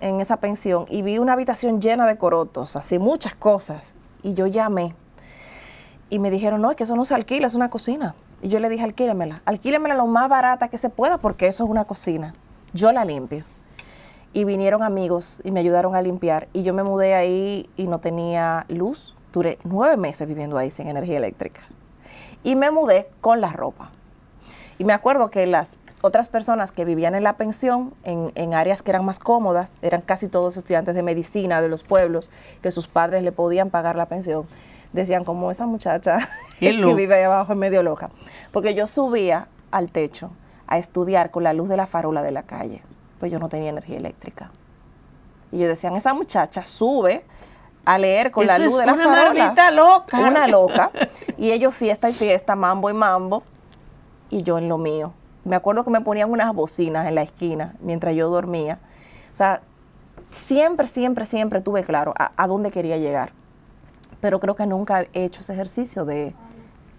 en esa pensión y vi una habitación llena de corotos, así muchas cosas. Y yo llamé y me dijeron, no, es que eso no se alquila, es una cocina. Y yo le dije, alquílemela lo más barata que se pueda porque eso es una cocina. Yo la limpio. Y vinieron amigos y me ayudaron a limpiar. Y yo me mudé ahí y no tenía luz. Duré 9 meses viviendo ahí sin energía eléctrica. Y me mudé con la ropa. Y me acuerdo que las otras personas que vivían en la pensión, en áreas que eran más cómodas, eran casi todos estudiantes de medicina de los pueblos, que sus padres le podían pagar la pensión, decían como esa muchacha que vive ahí abajo es medio loca. Porque yo subía al techo a estudiar con la luz de la farola de la calle, pues yo no tenía energía eléctrica. Y yo decían, esa muchacha sube a leer con la luz de la farola. Una maldita loca. Una loca. Y ellos fiesta y fiesta, mambo y mambo, y yo en lo mío. Me acuerdo que me ponían unas bocinas en la esquina mientras yo dormía. O sea, siempre tuve claro a dónde quería llegar. Pero creo que nunca he hecho ese ejercicio de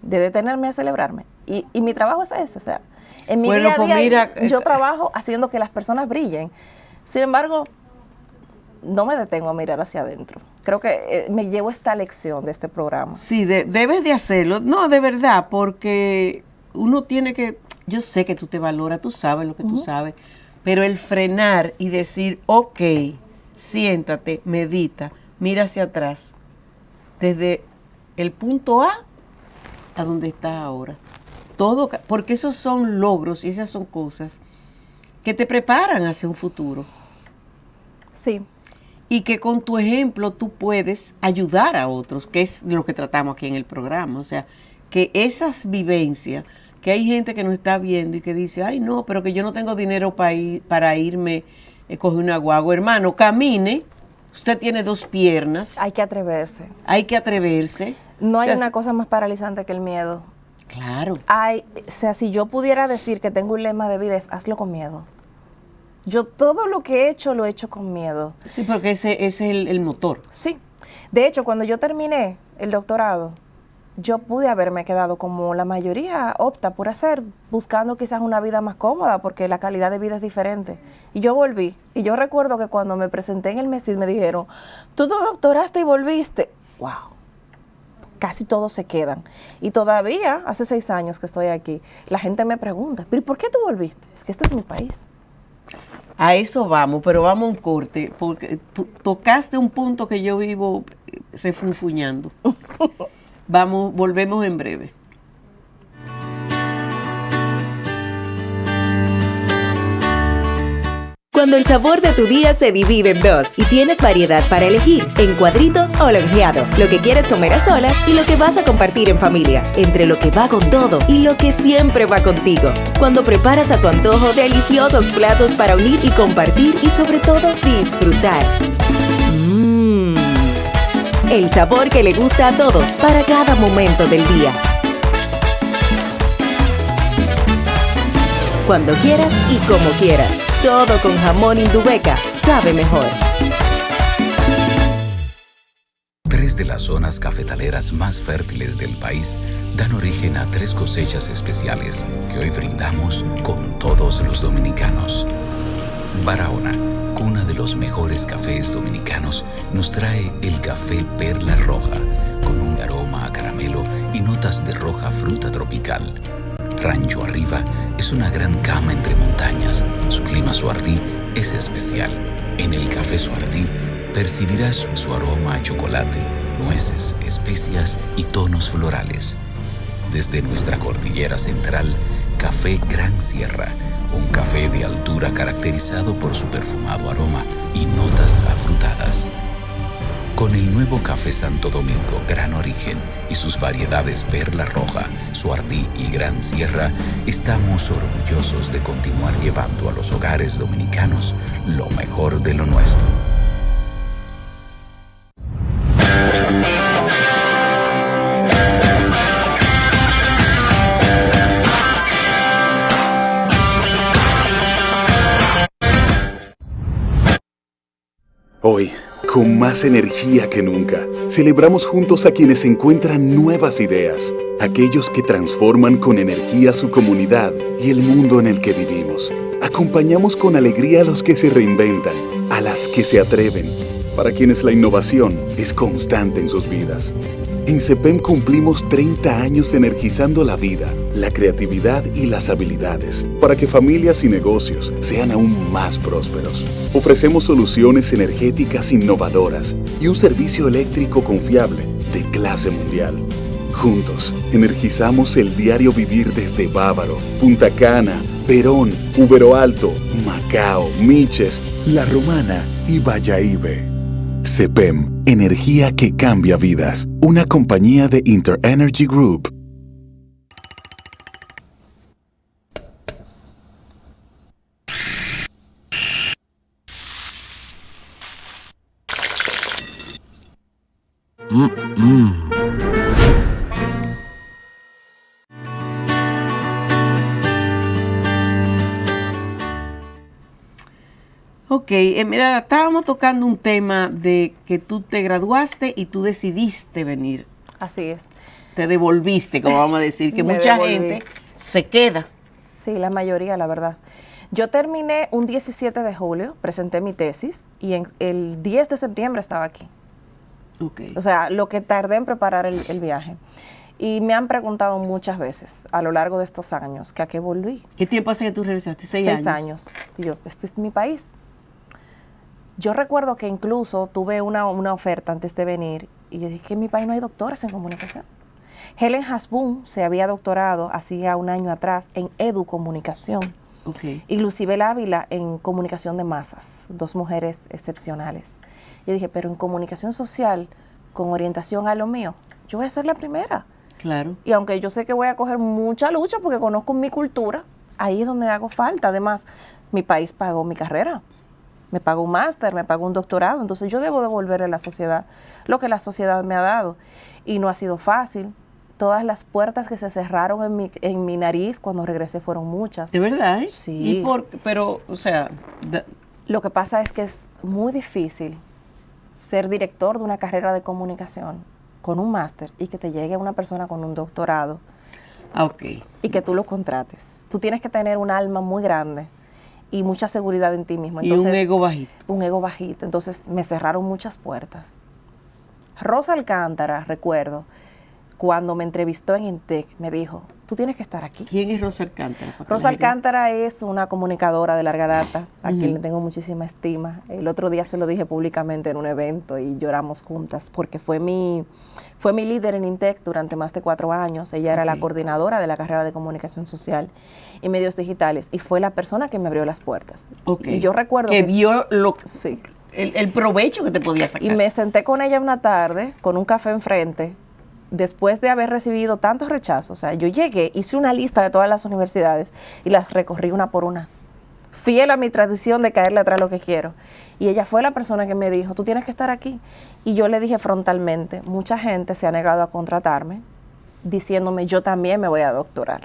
detenerme a celebrarme. Y mi trabajo es ese. O sea, en mi día a día yo trabajo haciendo que las personas brillen. Sin embargo, no me detengo a mirar hacia adentro. Creo que me llevo esta lección de este programa. Sí, debes de hacerlo. No, de verdad, porque uno tiene que... Yo sé que tú te valoras, tú sabes lo que tú sabes, pero el frenar y decir, ok, siéntate, medita, mira hacia atrás, desde el punto A donde estás ahora. Todo, porque esos son logros y esas son cosas que te preparan hacia un futuro. Sí. Y que con tu ejemplo tú puedes ayudar a otros, que es lo que tratamos aquí en el programa. O sea, que esas vivencias... que hay gente que nos está viendo y que dice, ay no, pero que yo no tengo dinero para irme, coger una guagua. Hermano, camine, usted tiene 2 piernas. Hay que atreverse. Hay que atreverse. No hay una cosa más paralizante que el miedo. Claro. O sea, si yo pudiera decir que tengo un lema de vida es, hazlo con miedo. Yo todo lo que he hecho, lo he hecho con miedo. Sí, porque ese es el motor. Sí. De hecho, cuando yo terminé el doctorado, yo pude haberme quedado como la mayoría opta por hacer, buscando quizás una vida más cómoda, porque la calidad de vida es diferente. Y yo volví. Y yo recuerdo que cuando me presenté en el MESID me dijeron, tú te doctoraste y volviste. ¡Wow! casi todos se quedan. Y todavía, hace 6 años que estoy aquí, la gente me pregunta, ¿pero por qué tú volviste? Es que este es mi país. A eso vamos, pero vamos a un corte, porque tocaste un punto que yo vivo refunfuñando. Volvemos en breve. Cuando el sabor de tu día se divide en dos y tienes variedad para elegir, en cuadritos o longeado, lo que quieres comer a solas y lo que vas a compartir en familia, entre lo que va con todo y lo que siempre va contigo. Cuando preparas a tu antojo deliciosos platos para unir y compartir y sobre todo disfrutar. El sabor que le gusta a todos para cada momento del día. Cuando quieras y como quieras. Todo con jamón Indubeca sabe mejor. 3 de las zonas cafetaleras más fértiles del país dan origen a 3 cosechas especiales que hoy brindamos con todos los dominicanos. Barahona, cuna de los mejores cafés dominicanos, nos trae el café Perla Roja, con un aroma a caramelo y notas de roja fruta tropical. Rancho Arriba es una gran cama entre montañas. Su clima Suardí es especial. En el café Suardí percibirás su aroma a chocolate, nueces, especias y tonos florales. Desde nuestra cordillera central, Café Gran Sierra, un café de altura caracterizado por su perfumado aroma y notas afrutadas. Con el nuevo Café Santo Domingo Gran Origen y sus variedades Perla Roja, Suardí y Gran Sierra, estamos orgullosos de continuar llevando a los hogares dominicanos lo mejor de lo nuestro. Hoy, con más energía que nunca, celebramos juntos a quienes encuentran nuevas ideas, aquellos que transforman con energía su comunidad y el mundo en el que vivimos. Acompañamos con alegría a los que se reinventan, a las que se atreven, para quienes la innovación es constante en sus vidas. En CEPEM cumplimos 30 años energizando la vida, la creatividad y las habilidades para que familias y negocios sean aún más prósperos. Ofrecemos soluciones energéticas innovadoras y un servicio eléctrico confiable de clase mundial. Juntos, energizamos el diario vivir desde Bávaro, Punta Cana, Perón, Ubero Alto, Macao, Miches, La Romana y Bayahibe. CEPEM, energía que cambia vidas. Una compañía de InterEnergy Group. Ok, mira, estábamos tocando un tema de que tú te graduaste y tú decidiste venir. Así es. Te devolviste, como vamos a decir, que Me mucha devolví. gente se queda. Sí, la mayoría, la verdad. Yo terminé un 17 de julio, presenté mi tesis y el 10 de septiembre estaba aquí. Okay. O sea, lo que tardé en preparar el viaje. Y me han preguntado muchas veces a lo largo de estos años que a qué volví. ¿Qué tiempo hace que tú regresaste? 6 años. 6 años. Y yo, este es mi país. Yo recuerdo que incluso tuve una oferta antes de venir y yo dije que en mi país no hay doctores en comunicación. Helen Hasbun se había doctorado hacía un año atrás en educomunicación. Okay. Y Lucibel Ávila en comunicación de masas, 2 mujeres excepcionales. Yo dije, pero en comunicación social, con orientación a lo mío, yo voy a ser la primera. Claro. Y aunque yo sé que voy a coger mucha lucha porque conozco mi cultura, ahí es donde hago falta. Además, mi país pagó mi carrera. Me pagó un máster, me pagó un doctorado, entonces yo debo devolverle a la sociedad lo que la sociedad me ha dado. Y no ha sido fácil. Todas las puertas que se cerraron en mi nariz cuando regresé fueron muchas. ¿De verdad? ¿Eh? Sí. Pero, o sea... Lo que pasa es que es muy difícil ser director de una carrera de comunicación con un máster y que te llegue una persona con un doctorado y que tú lo contrates. Tú tienes que tener un alma muy grande y mucha seguridad en ti mismo. Entonces, y un ego bajito. Un ego bajito. Entonces me cerraron muchas puertas. Rosa Alcántara, recuerdo, cuando me entrevistó en INTEC, me dijo, tú tienes que estar aquí. ¿Quién es Rosa Alcántara? Rosa Alcántara es una comunicadora de larga data, a quien le tengo muchísima estima. El otro día se lo dije públicamente en un evento y lloramos juntas, porque fue mi líder en INTEC durante más de 4 años. Ella era la coordinadora de la carrera de Comunicación Social y Medios Digitales, y fue la persona que me abrió las puertas. Y yo recuerdo que vio sí, el provecho que te podía sacar. y me senté con ella una tarde, con un café enfrente, después de haber recibido tantos rechazos. O sea, yo llegué, hice una lista de todas las universidades y las recorrí una por una, fiel a mi tradición de caerle atrás lo que quiero. Y ella fue la persona que me dijo, tú tienes que estar aquí. Y yo le dije frontalmente, mucha gente se ha negado a contratarme, diciéndome, yo también me voy a doctorar.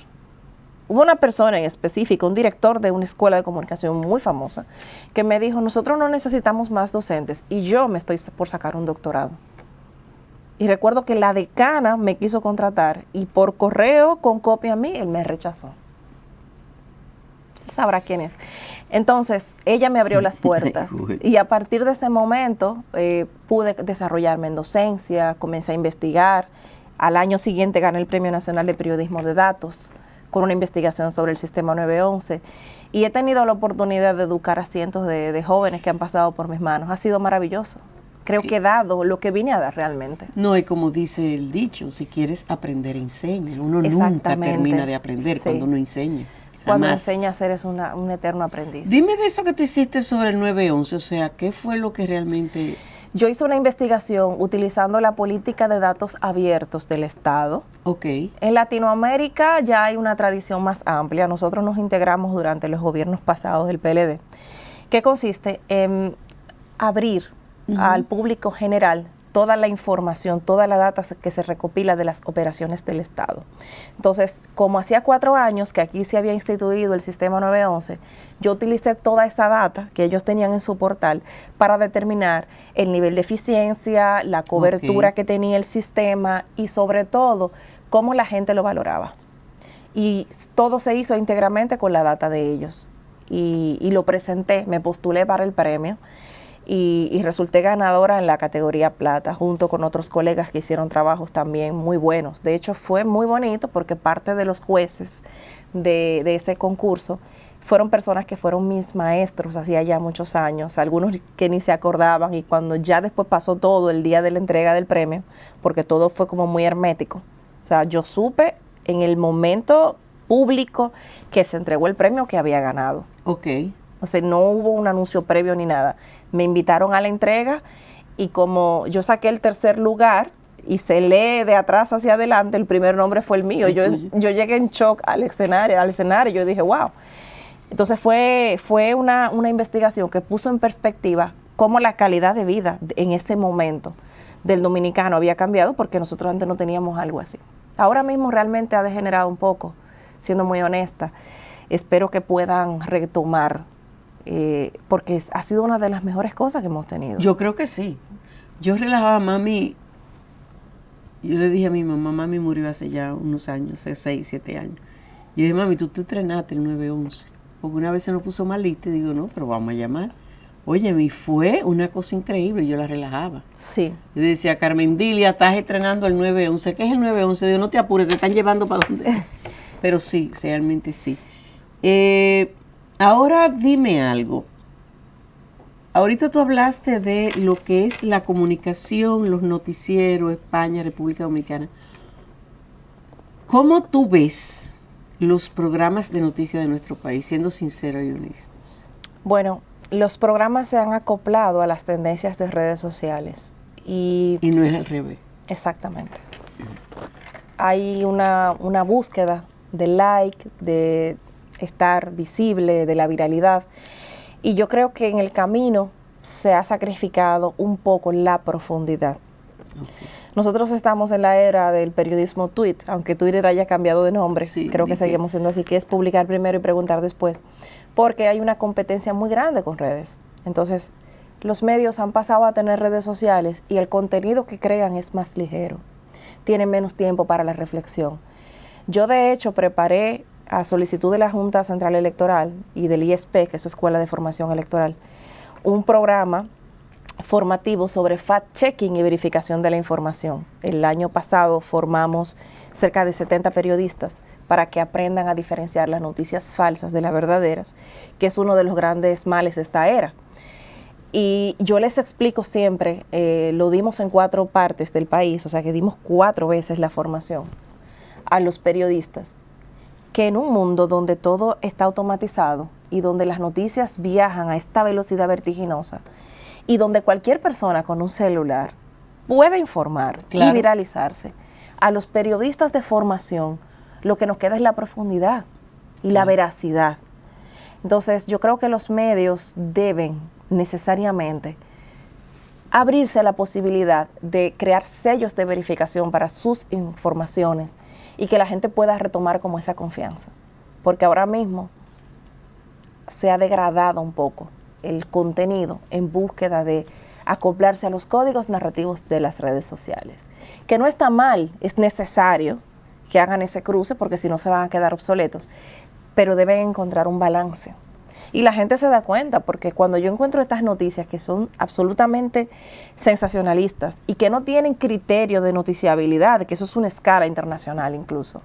Hubo una persona en específico, un director de una escuela de comunicación muy famosa, que me dijo, nosotros no necesitamos más docentes, y yo me estoy por sacar un doctorado. Y recuerdo que la decana me quiso contratar y por correo con copia a mí, él me rechazó. Él sabrá quién es. Entonces, ella me abrió las puertas y a partir de ese momento pude desarrollarme en docencia, comencé a investigar. Al año siguiente gané el Premio Nacional de Periodismo de Datos con una investigación sobre el sistema 911 y he tenido la oportunidad de educar a cientos de jóvenes que han pasado por mis manos. Ha sido maravilloso. Creo que he dado lo que vine a dar realmente. No, y como dice el dicho, si quieres aprender, enseña. Uno nunca termina de aprender cuando uno enseña. Cuando Jamás. enseñas eres un eterno aprendiz. Dime de eso que tú hiciste sobre el 911, o sea, ¿qué fue lo que realmente...? Yo hice una investigación utilizando la política de datos abiertos del Estado. Ok. En Latinoamérica ya hay una tradición más amplia. Nosotros nos integramos durante los gobiernos pasados del PLD, que consiste en abrir al público general toda la información, toda la data que se recopila de las operaciones del Estado. Entonces, como hacía 4 años que aquí se había instituido el sistema 911, yo utilicé toda esa data que ellos tenían en su portal para determinar el nivel de eficiencia, la cobertura que tenía el sistema y sobre todo, cómo la gente lo valoraba. Y todo se hizo íntegramente con la data de ellos. Y lo presenté, me postulé para el premio. Y resulté ganadora en la categoría plata, junto con otros colegas que hicieron trabajos también muy buenos. De hecho, fue muy bonito porque parte de los jueces de ese concurso fueron personas que fueron mis maestros hacía ya muchos años, algunos que ni se acordaban, y cuando ya después pasó todo el día de la entrega del premio, porque todo fue como muy hermético. O sea, yo supe en el momento público que se entregó el premio que había ganado. Ok. O sea, no hubo un anuncio previo ni nada. Me invitaron a la entrega y como yo saqué el 3er lugar y se lee de atrás hacia adelante, el primer nombre fue el mío. Yo llegué en shock al escenario, yo dije, wow. Entonces fue una investigación que puso en perspectiva cómo la calidad de vida en ese momento del dominicano había cambiado, porque nosotros antes no teníamos algo así. Ahora mismo realmente ha degenerado un poco, siendo muy honesta. Espero que puedan retomar, porque ha sido una de las mejores cosas que hemos tenido. Yo creo que sí. Yo relajaba a mami. Yo le dije a mi mamá, mami murió hace ya unos años, hace 6, 7 años. Y yo dije, mami, tú te entrenaste el 911. Porque una vez se nos puso malita y digo, no, pero vamos a llamar. Oye, me fue una cosa increíble, yo la relajaba. Sí. Yo decía, Carmen Dilia, estás estrenando el 911. ¿Qué es el 911? Digo, no te apures, te están llevando para donde. Pero sí, realmente sí. Ahora dime algo. Ahorita tú hablaste de lo que es la comunicación, los noticieros, España, República Dominicana. ¿Cómo tú ves los programas de noticias de nuestro país, siendo sinceros y honestos? Bueno, los programas se han acoplado a las tendencias de redes sociales. Y no es al revés. Exactamente. Hay una búsqueda de like, de estar visible, de la viralidad. Y yo creo que en el camino se ha sacrificado un poco la profundidad. Okay. Nosotros estamos en la era del periodismo tweet, aunque Twitter haya cambiado de nombre, sí, creo que seguimos siendo así, que es publicar primero y preguntar después, porque hay una competencia muy grande con redes. Entonces, los medios han pasado a tener redes sociales y el contenido que crean es más ligero, tienen menos tiempo para la reflexión. Yo, de hecho, preparé a solicitud de la Junta Central Electoral y del ISP, que es su Escuela de Formación Electoral, un programa formativos sobre fact-checking y verificación de la información. El año pasado formamos cerca de 70 periodistas para que aprendan a diferenciar las noticias falsas de las verdaderas, que es uno de los grandes males de esta era. Y yo les explico siempre, lo dimos en 4 partes del país, o sea que dimos 4 veces la formación a los periodistas, que en un mundo donde todo está automatizado y donde las noticias viajan a esta velocidad vertiginosa y donde cualquier persona con un celular puede informar y viralizarse, a los periodistas de formación lo que nos queda es la profundidad y la veracidad. Entonces yo creo que los medios deben necesariamente abrirse a la posibilidad de crear sellos de verificación para sus informaciones y que la gente pueda retomar como esa confianza. Porque ahora mismo se ha degradado un poco el contenido en búsqueda de acoplarse a los códigos narrativos de las redes sociales. Que no está mal, es necesario que hagan ese cruce porque si no se van a quedar obsoletos, pero deben encontrar un balance. Y la gente se da cuenta porque cuando yo encuentro estas noticias que son absolutamente sensacionalistas y que no tienen criterio de noticiabilidad, que eso es una escala internacional incluso,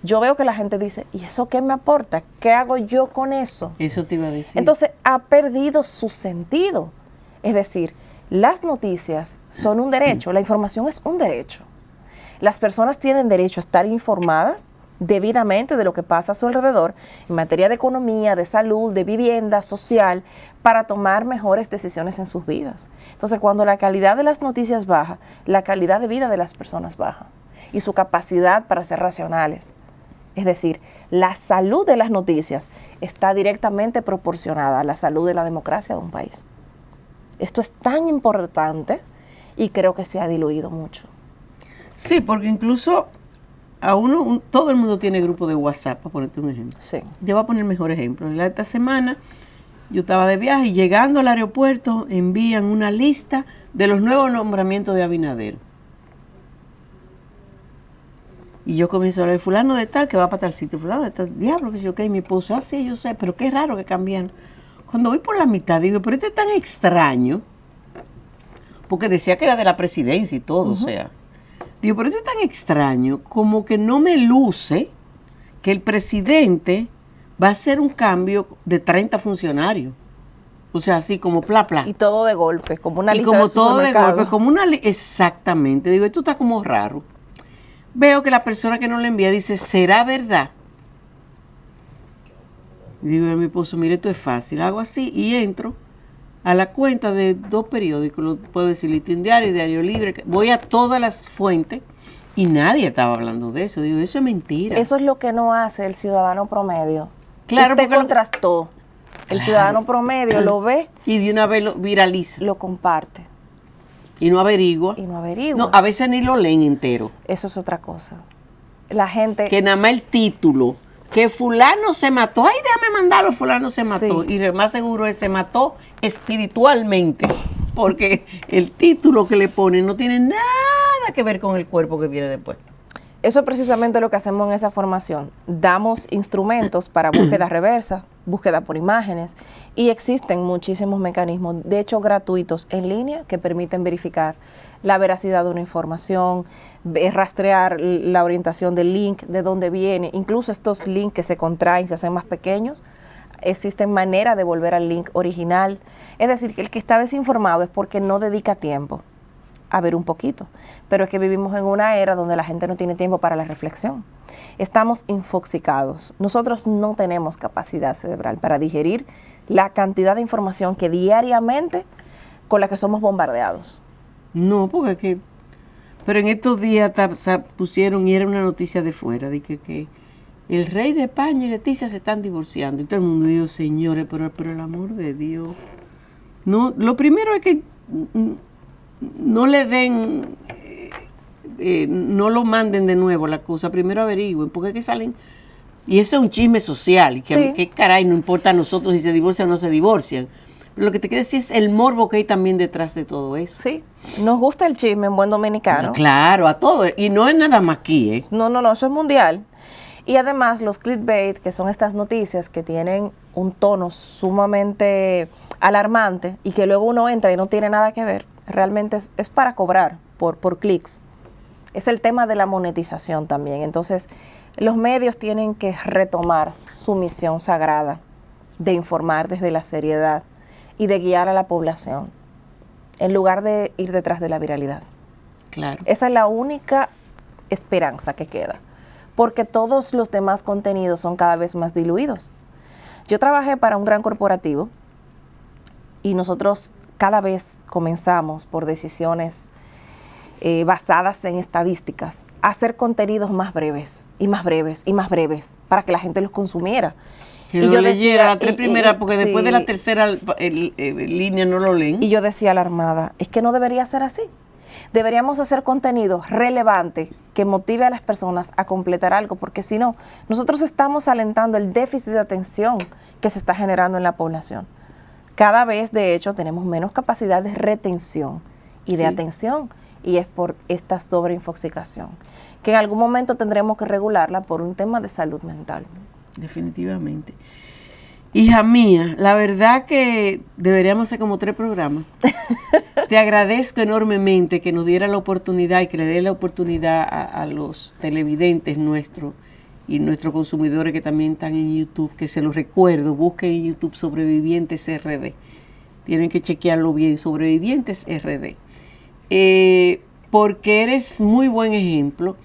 yo veo que la gente dice, ¿y eso qué me aporta? ¿Qué hago yo con eso? Eso te iba a decir. Entonces ha perdido su sentido. Es decir, las noticias son un derecho, la información es un derecho. Las personas tienen derecho a estar informadas debidamente de lo que pasa a su alrededor en materia de economía, de salud, de vivienda, social, para tomar mejores decisiones en sus vidas. Entonces, cuando la calidad de las noticias baja, la calidad de vida de las personas baja y su capacidad para ser racionales. Es decir, la salud de las noticias está directamente proporcionada a la salud de la democracia de un país. Esto es tan importante y creo que se ha diluido mucho. Sí, porque incluso a todo el mundo tiene grupo de WhatsApp, para ponerte un ejemplo. Sí. Te voy a poner el mejor ejemplo. Esta semana yo estaba de viaje y llegando al aeropuerto envían una lista de los nuevos nombramientos de Abinader. Y yo comienzo a hablar, fulano de tal, que va para tal sitio, fulano de tal, diablo, que yo, ok, mi esposo, así, yo sé, pero qué raro que cambian. Cuando voy por la mitad, digo, pero esto es tan extraño, porque decía que era de la presidencia y todo, o sea. Digo, pero esto es tan extraño, como que no me luce que el presidente va a hacer un cambio de 30 funcionarios. O sea, así como pla, pla. Y todo de golpe, como una lista y como de todo de supermercado. golpe, como una exactamente. Digo, esto está como raro. Veo que la persona que nos lo envía dice, ¿será verdad? Y digo a mi esposo, mire, esto es fácil. Hago así y entro a la cuenta de 2 periódicos, lo puedo decir, Listín Diario y Diario Libre. Voy a todas las fuentes y nadie estaba hablando de eso. Digo, eso es mentira. Eso es lo que no hace el ciudadano promedio. Claro, Usted porque contrastó. El ciudadano promedio lo ve, y de una vez lo viraliza. lo comparte Y no averigua. y no averigua. No, a veces ni lo leen entero. Eso es otra cosa. La gente... Que nada más el título, que fulano se mató. Ay, déjame mandarlo, fulano se mató. Sí. Y lo más seguro es se mató espiritualmente. Porque el título que le ponen no tiene nada que ver con el cuerpo que viene después. Eso es precisamente lo que hacemos en esa formación. Damos instrumentos para búsqueda reversa, búsqueda por imágenes, y existen muchísimos mecanismos, de hecho gratuitos, en línea, que permiten verificar la veracidad de una información, rastrear la orientación del link, de dónde viene. Incluso estos links que se contraen, se hacen más pequeños, existen maneras de volver al link original. Es decir, que el que está desinformado es porque no dedica tiempo a ver un poquito, pero es que vivimos en una era donde la gente no tiene tiempo para la reflexión. Estamos infoxicados. Nosotros no tenemos capacidad cerebral para digerir la cantidad de información que diariamente con la que somos bombardeados. No, porque que... Pero en estos días pusieron, y era una noticia de fuera, de que el rey de España y Leticia se están divorciando. Y todo el mundo dijo, señores, pero el amor de Dios. No, lo primero es que no le den, no lo manden de nuevo la cosa, primero averigüen, porque es que salen, y eso es un chisme social, y que Sí. qué caray, no importa a nosotros si se divorcian o no se divorcian, pero lo que te quiero decir es el morbo que hay también detrás de todo eso. Sí, nos gusta el chisme en buen dominicano. Claro, a todo, y no es nada más aquí, ¿eh? No, eso es mundial. Y además los clickbait, que son estas noticias que tienen un tono sumamente alarmante y que luego uno entra y no tiene nada que ver, realmente es para cobrar por clics. Es el tema de la monetización también. Entonces, los medios tienen que retomar su misión sagrada de informar desde la seriedad y de guiar a la población, en lugar de ir detrás de la viralidad. Claro. Esa es la única esperanza que queda, porque todos los demás contenidos son cada vez más diluidos. Yo trabajé para un gran corporativo y nosotros cada vez comenzamos por decisiones basadas en estadísticas, a hacer contenidos más breves y más breves y más breves para que la gente los consumiera. Que y lo yo leyera la tres primeras, porque sí, después de la tercera línea no lo leen. Y yo decía a la Armada, es que no debería ser así. Deberíamos hacer contenido relevante que motive a las personas a completar algo, porque si no, nosotros estamos alentando el déficit de atención que se está generando en la población. Cada vez, de hecho, tenemos menos capacidad de retención y de atención, y es por esta sobreinfoxicación, que en algún momento tendremos que regularla por un tema de salud mental. Definitivamente. Hija mía, la verdad que deberíamos hacer como 3 programas. Te agradezco enormemente que nos diera la oportunidad y que le dé la oportunidad a los televidentes nuestros y nuestros consumidores que también están en YouTube, que se los recuerdo, busquen en YouTube Sobrevivientes RD. Tienen que chequearlo bien, Sobrevivientes RD. Porque eres muy buen ejemplo.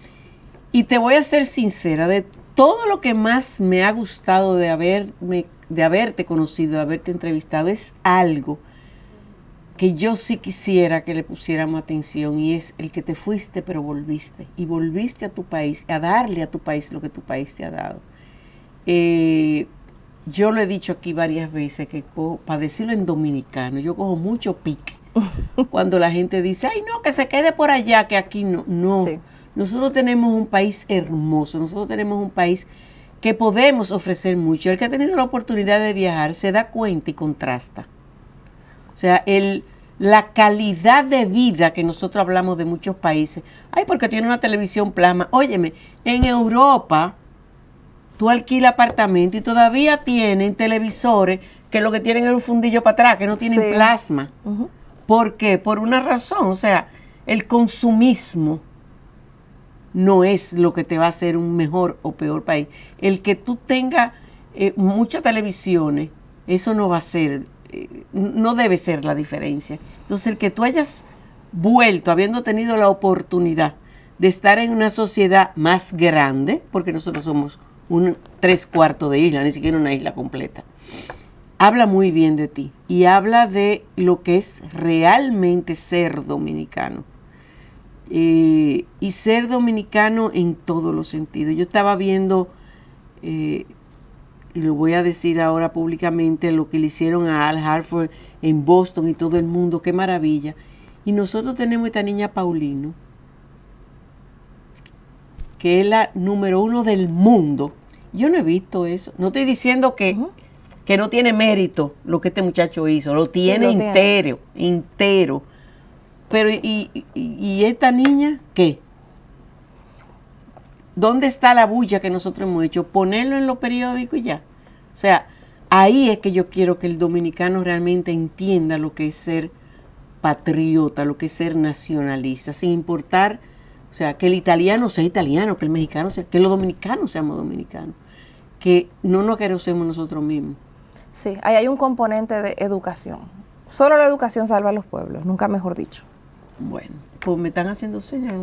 Y te voy a ser sincera, de todo lo que más me ha gustado de haberte conocido, de haberte entrevistado, es algo que yo sí quisiera que le pusiéramos atención, y es el que te fuiste pero volviste, y volviste a tu país, a darle a tu país lo que tu país te ha dado. Yo lo he dicho aquí varias veces, que para decirlo en dominicano, yo cojo mucho pique cuando la gente dice, ay no, que se quede por allá, que aquí no. No, sí. Nosotros tenemos un país hermoso, nosotros tenemos un país que podemos ofrecer mucho. El que ha tenido la oportunidad de viajar se da cuenta y contrasta. O sea, la calidad de vida que nosotros hablamos de muchos países, ay, porque tiene una televisión plasma. Óyeme, en Europa tú alquilas apartamento y todavía tienen televisores que lo que tienen es un fundillo para atrás, que no tienen plasma. Uh-huh. ¿Por qué? Por una razón. O sea, el consumismo no es lo que te va a hacer un mejor o peor país. El que tú tengas muchas televisiones, eso no va a ser, no debe ser la diferencia. Entonces, el que tú hayas vuelto, habiendo tenido la oportunidad de estar en una sociedad más grande, porque nosotros somos 3/4 de isla, ni siquiera una isla completa, habla muy bien de ti y habla de lo que es realmente ser dominicano. Y ser dominicano en todos los sentidos. Yo estaba viendo, y lo voy a decir ahora públicamente, lo que le hicieron a Al Hartford en Boston y todo el mundo, qué maravilla. Y nosotros tenemos esta niña Paulino, que es la número 1 del mundo. Yo no he visto eso. No estoy diciendo que no tiene mérito lo que este muchacho hizo, lo tiene entero. Pero, ¿y esta niña qué? ¿Dónde está la bulla que nosotros hemos hecho? Ponerlo en los periódicos y ya. O sea, ahí es que yo quiero que el dominicano realmente entienda lo que es ser patriota, lo que es ser nacionalista, sin importar, o sea, que el italiano sea italiano, que el mexicano sea, que los dominicanos seamos dominicanos, que no nos queremos nosotros mismos. Sí, ahí hay un componente de educación. Solo la educación salva a los pueblos, nunca mejor dicho. Bueno, pues me están haciendo señas.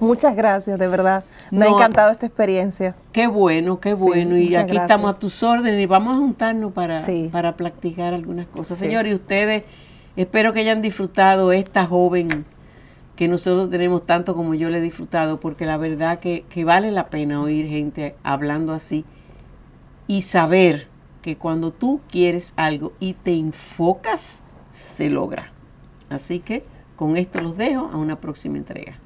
Muchas gracias, de verdad. Me ha encantado esta experiencia. Qué bueno, qué bueno. Y aquí estamos a tus órdenes y vamos a juntarnos para practicar algunas cosas. Sí. Señores, y ustedes, espero que hayan disfrutado esta joven que nosotros tenemos tanto como yo le he disfrutado, porque la verdad que vale la pena oír gente hablando así y saber que cuando tú quieres algo y te enfocas, se logra. Así que con esto los dejo a una próxima entrega.